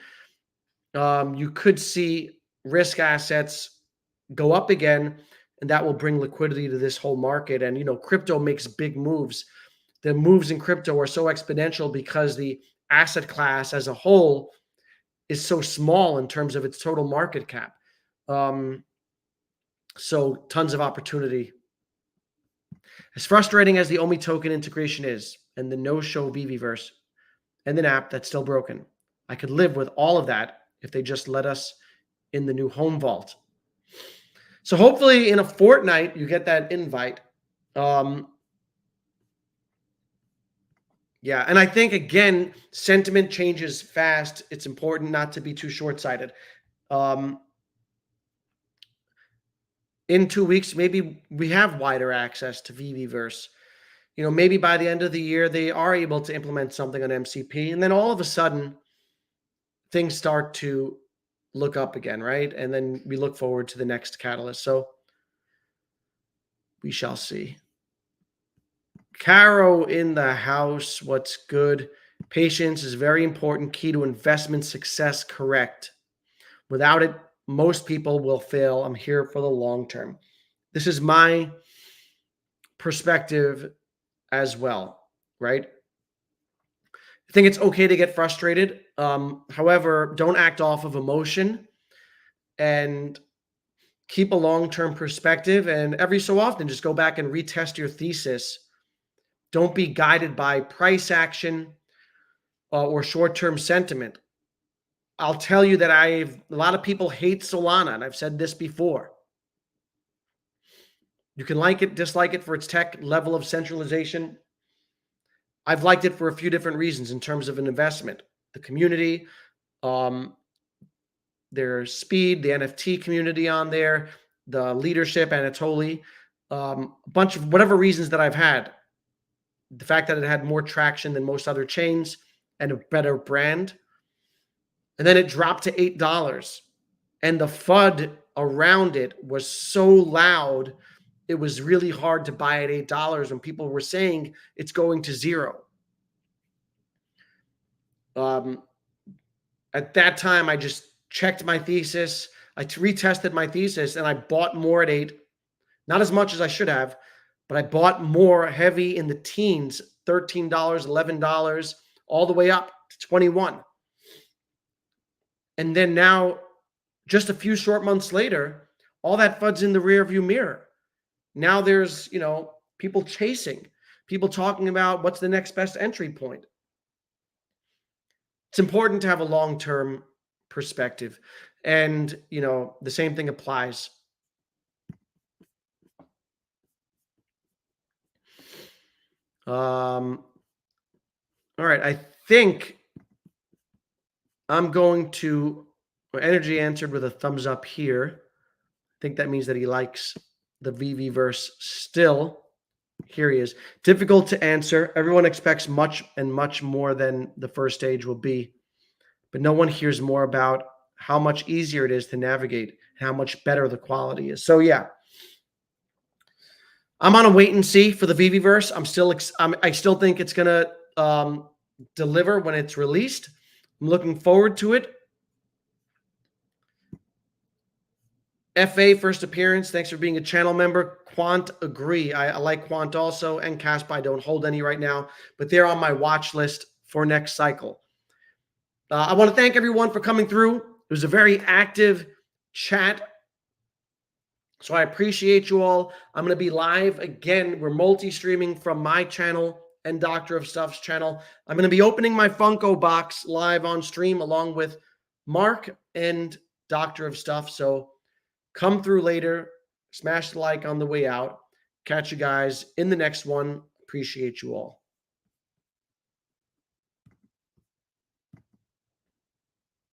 you could see risk assets go up again, and that will bring liquidity to this whole market. And, crypto makes big moves. The moves in crypto are so exponential because the asset class as a whole is so small in terms of its total market cap. So tons of opportunity. As frustrating as the OMI token integration is, and the no-show VVVerse, and an app that's still broken, I could live with all of that if they just let us in the new home vault. So hopefully in a fortnight, you get that invite. Yeah, and I think again, sentiment changes fast. It's important not to be too short-sighted. Um, in 2 weeks, maybe we have wider access to VVVerse. Maybe by the end of the year, they are able to implement something on MCP, and then all of a sudden, things start to look up again, right? And then we look forward to the next catalyst. So we shall see. Caro in the house. What's good? Patience is very important. Key to investment success. Correct. Without it, most people will fail. I'm here for the long term. This is my perspective as well, right? I think it's okay to get frustrated. However, don't act off of emotion and keep a long-term perspective. And every so often, just go back and retest your thesis. Don't be guided by price action or short-term sentiment. I'll tell you that a lot of people hate Solana, and I've said this before. You can like it, dislike it for its tech level of centralization. I've liked it for a few different reasons in terms of an investment. The community, their speed, the NFT community on there, the leadership, Anatoly, a bunch of whatever reasons that I've had. The fact that it had more traction than most other chains and a better brand. And then it dropped to $8. And the FUD around it was so loud, it was really hard to buy at $8 when people were saying it's going to zero. At that time, I just checked my thesis. I retested my thesis, and I bought more at 8. Not as much as I should have, but I bought more heavy in the teens, $13, $11, all the way up to 21. And then now, just a few short months later, all that FUD's in the rearview mirror. Now there's, people chasing, people talking about what's the next best entry point. It's important to have a long-term perspective. And, the same thing applies. All right, I think I'm going to, Energy answered with a thumbs up here. I think that means that he likes the VVVerse still. Here he is. Difficult to answer. Everyone expects much and much more than the first stage will be. But no one hears more about how much easier it is to navigate and how much better the quality is. So yeah, I'm on a wait and see for the VVVerse. I still think it's going to deliver when it's released. I'm looking forward to it. FA first appearance. Thanks for being a channel member. Quant, agree. I like Quant also, and Casp. I don't hold any right now, but they're on my watch list for next cycle. I want to thank everyone for coming through. It was a very active chat, so I appreciate you all. I'm going to be live again. We're multi-streaming from my channel and Dr. of Stuff's channel. I'm going to be opening my Funko box live on stream along with Mark and Dr. of Stuff. So come through later. Smash the like on the way out. Catch you guys in the next one. Appreciate you all.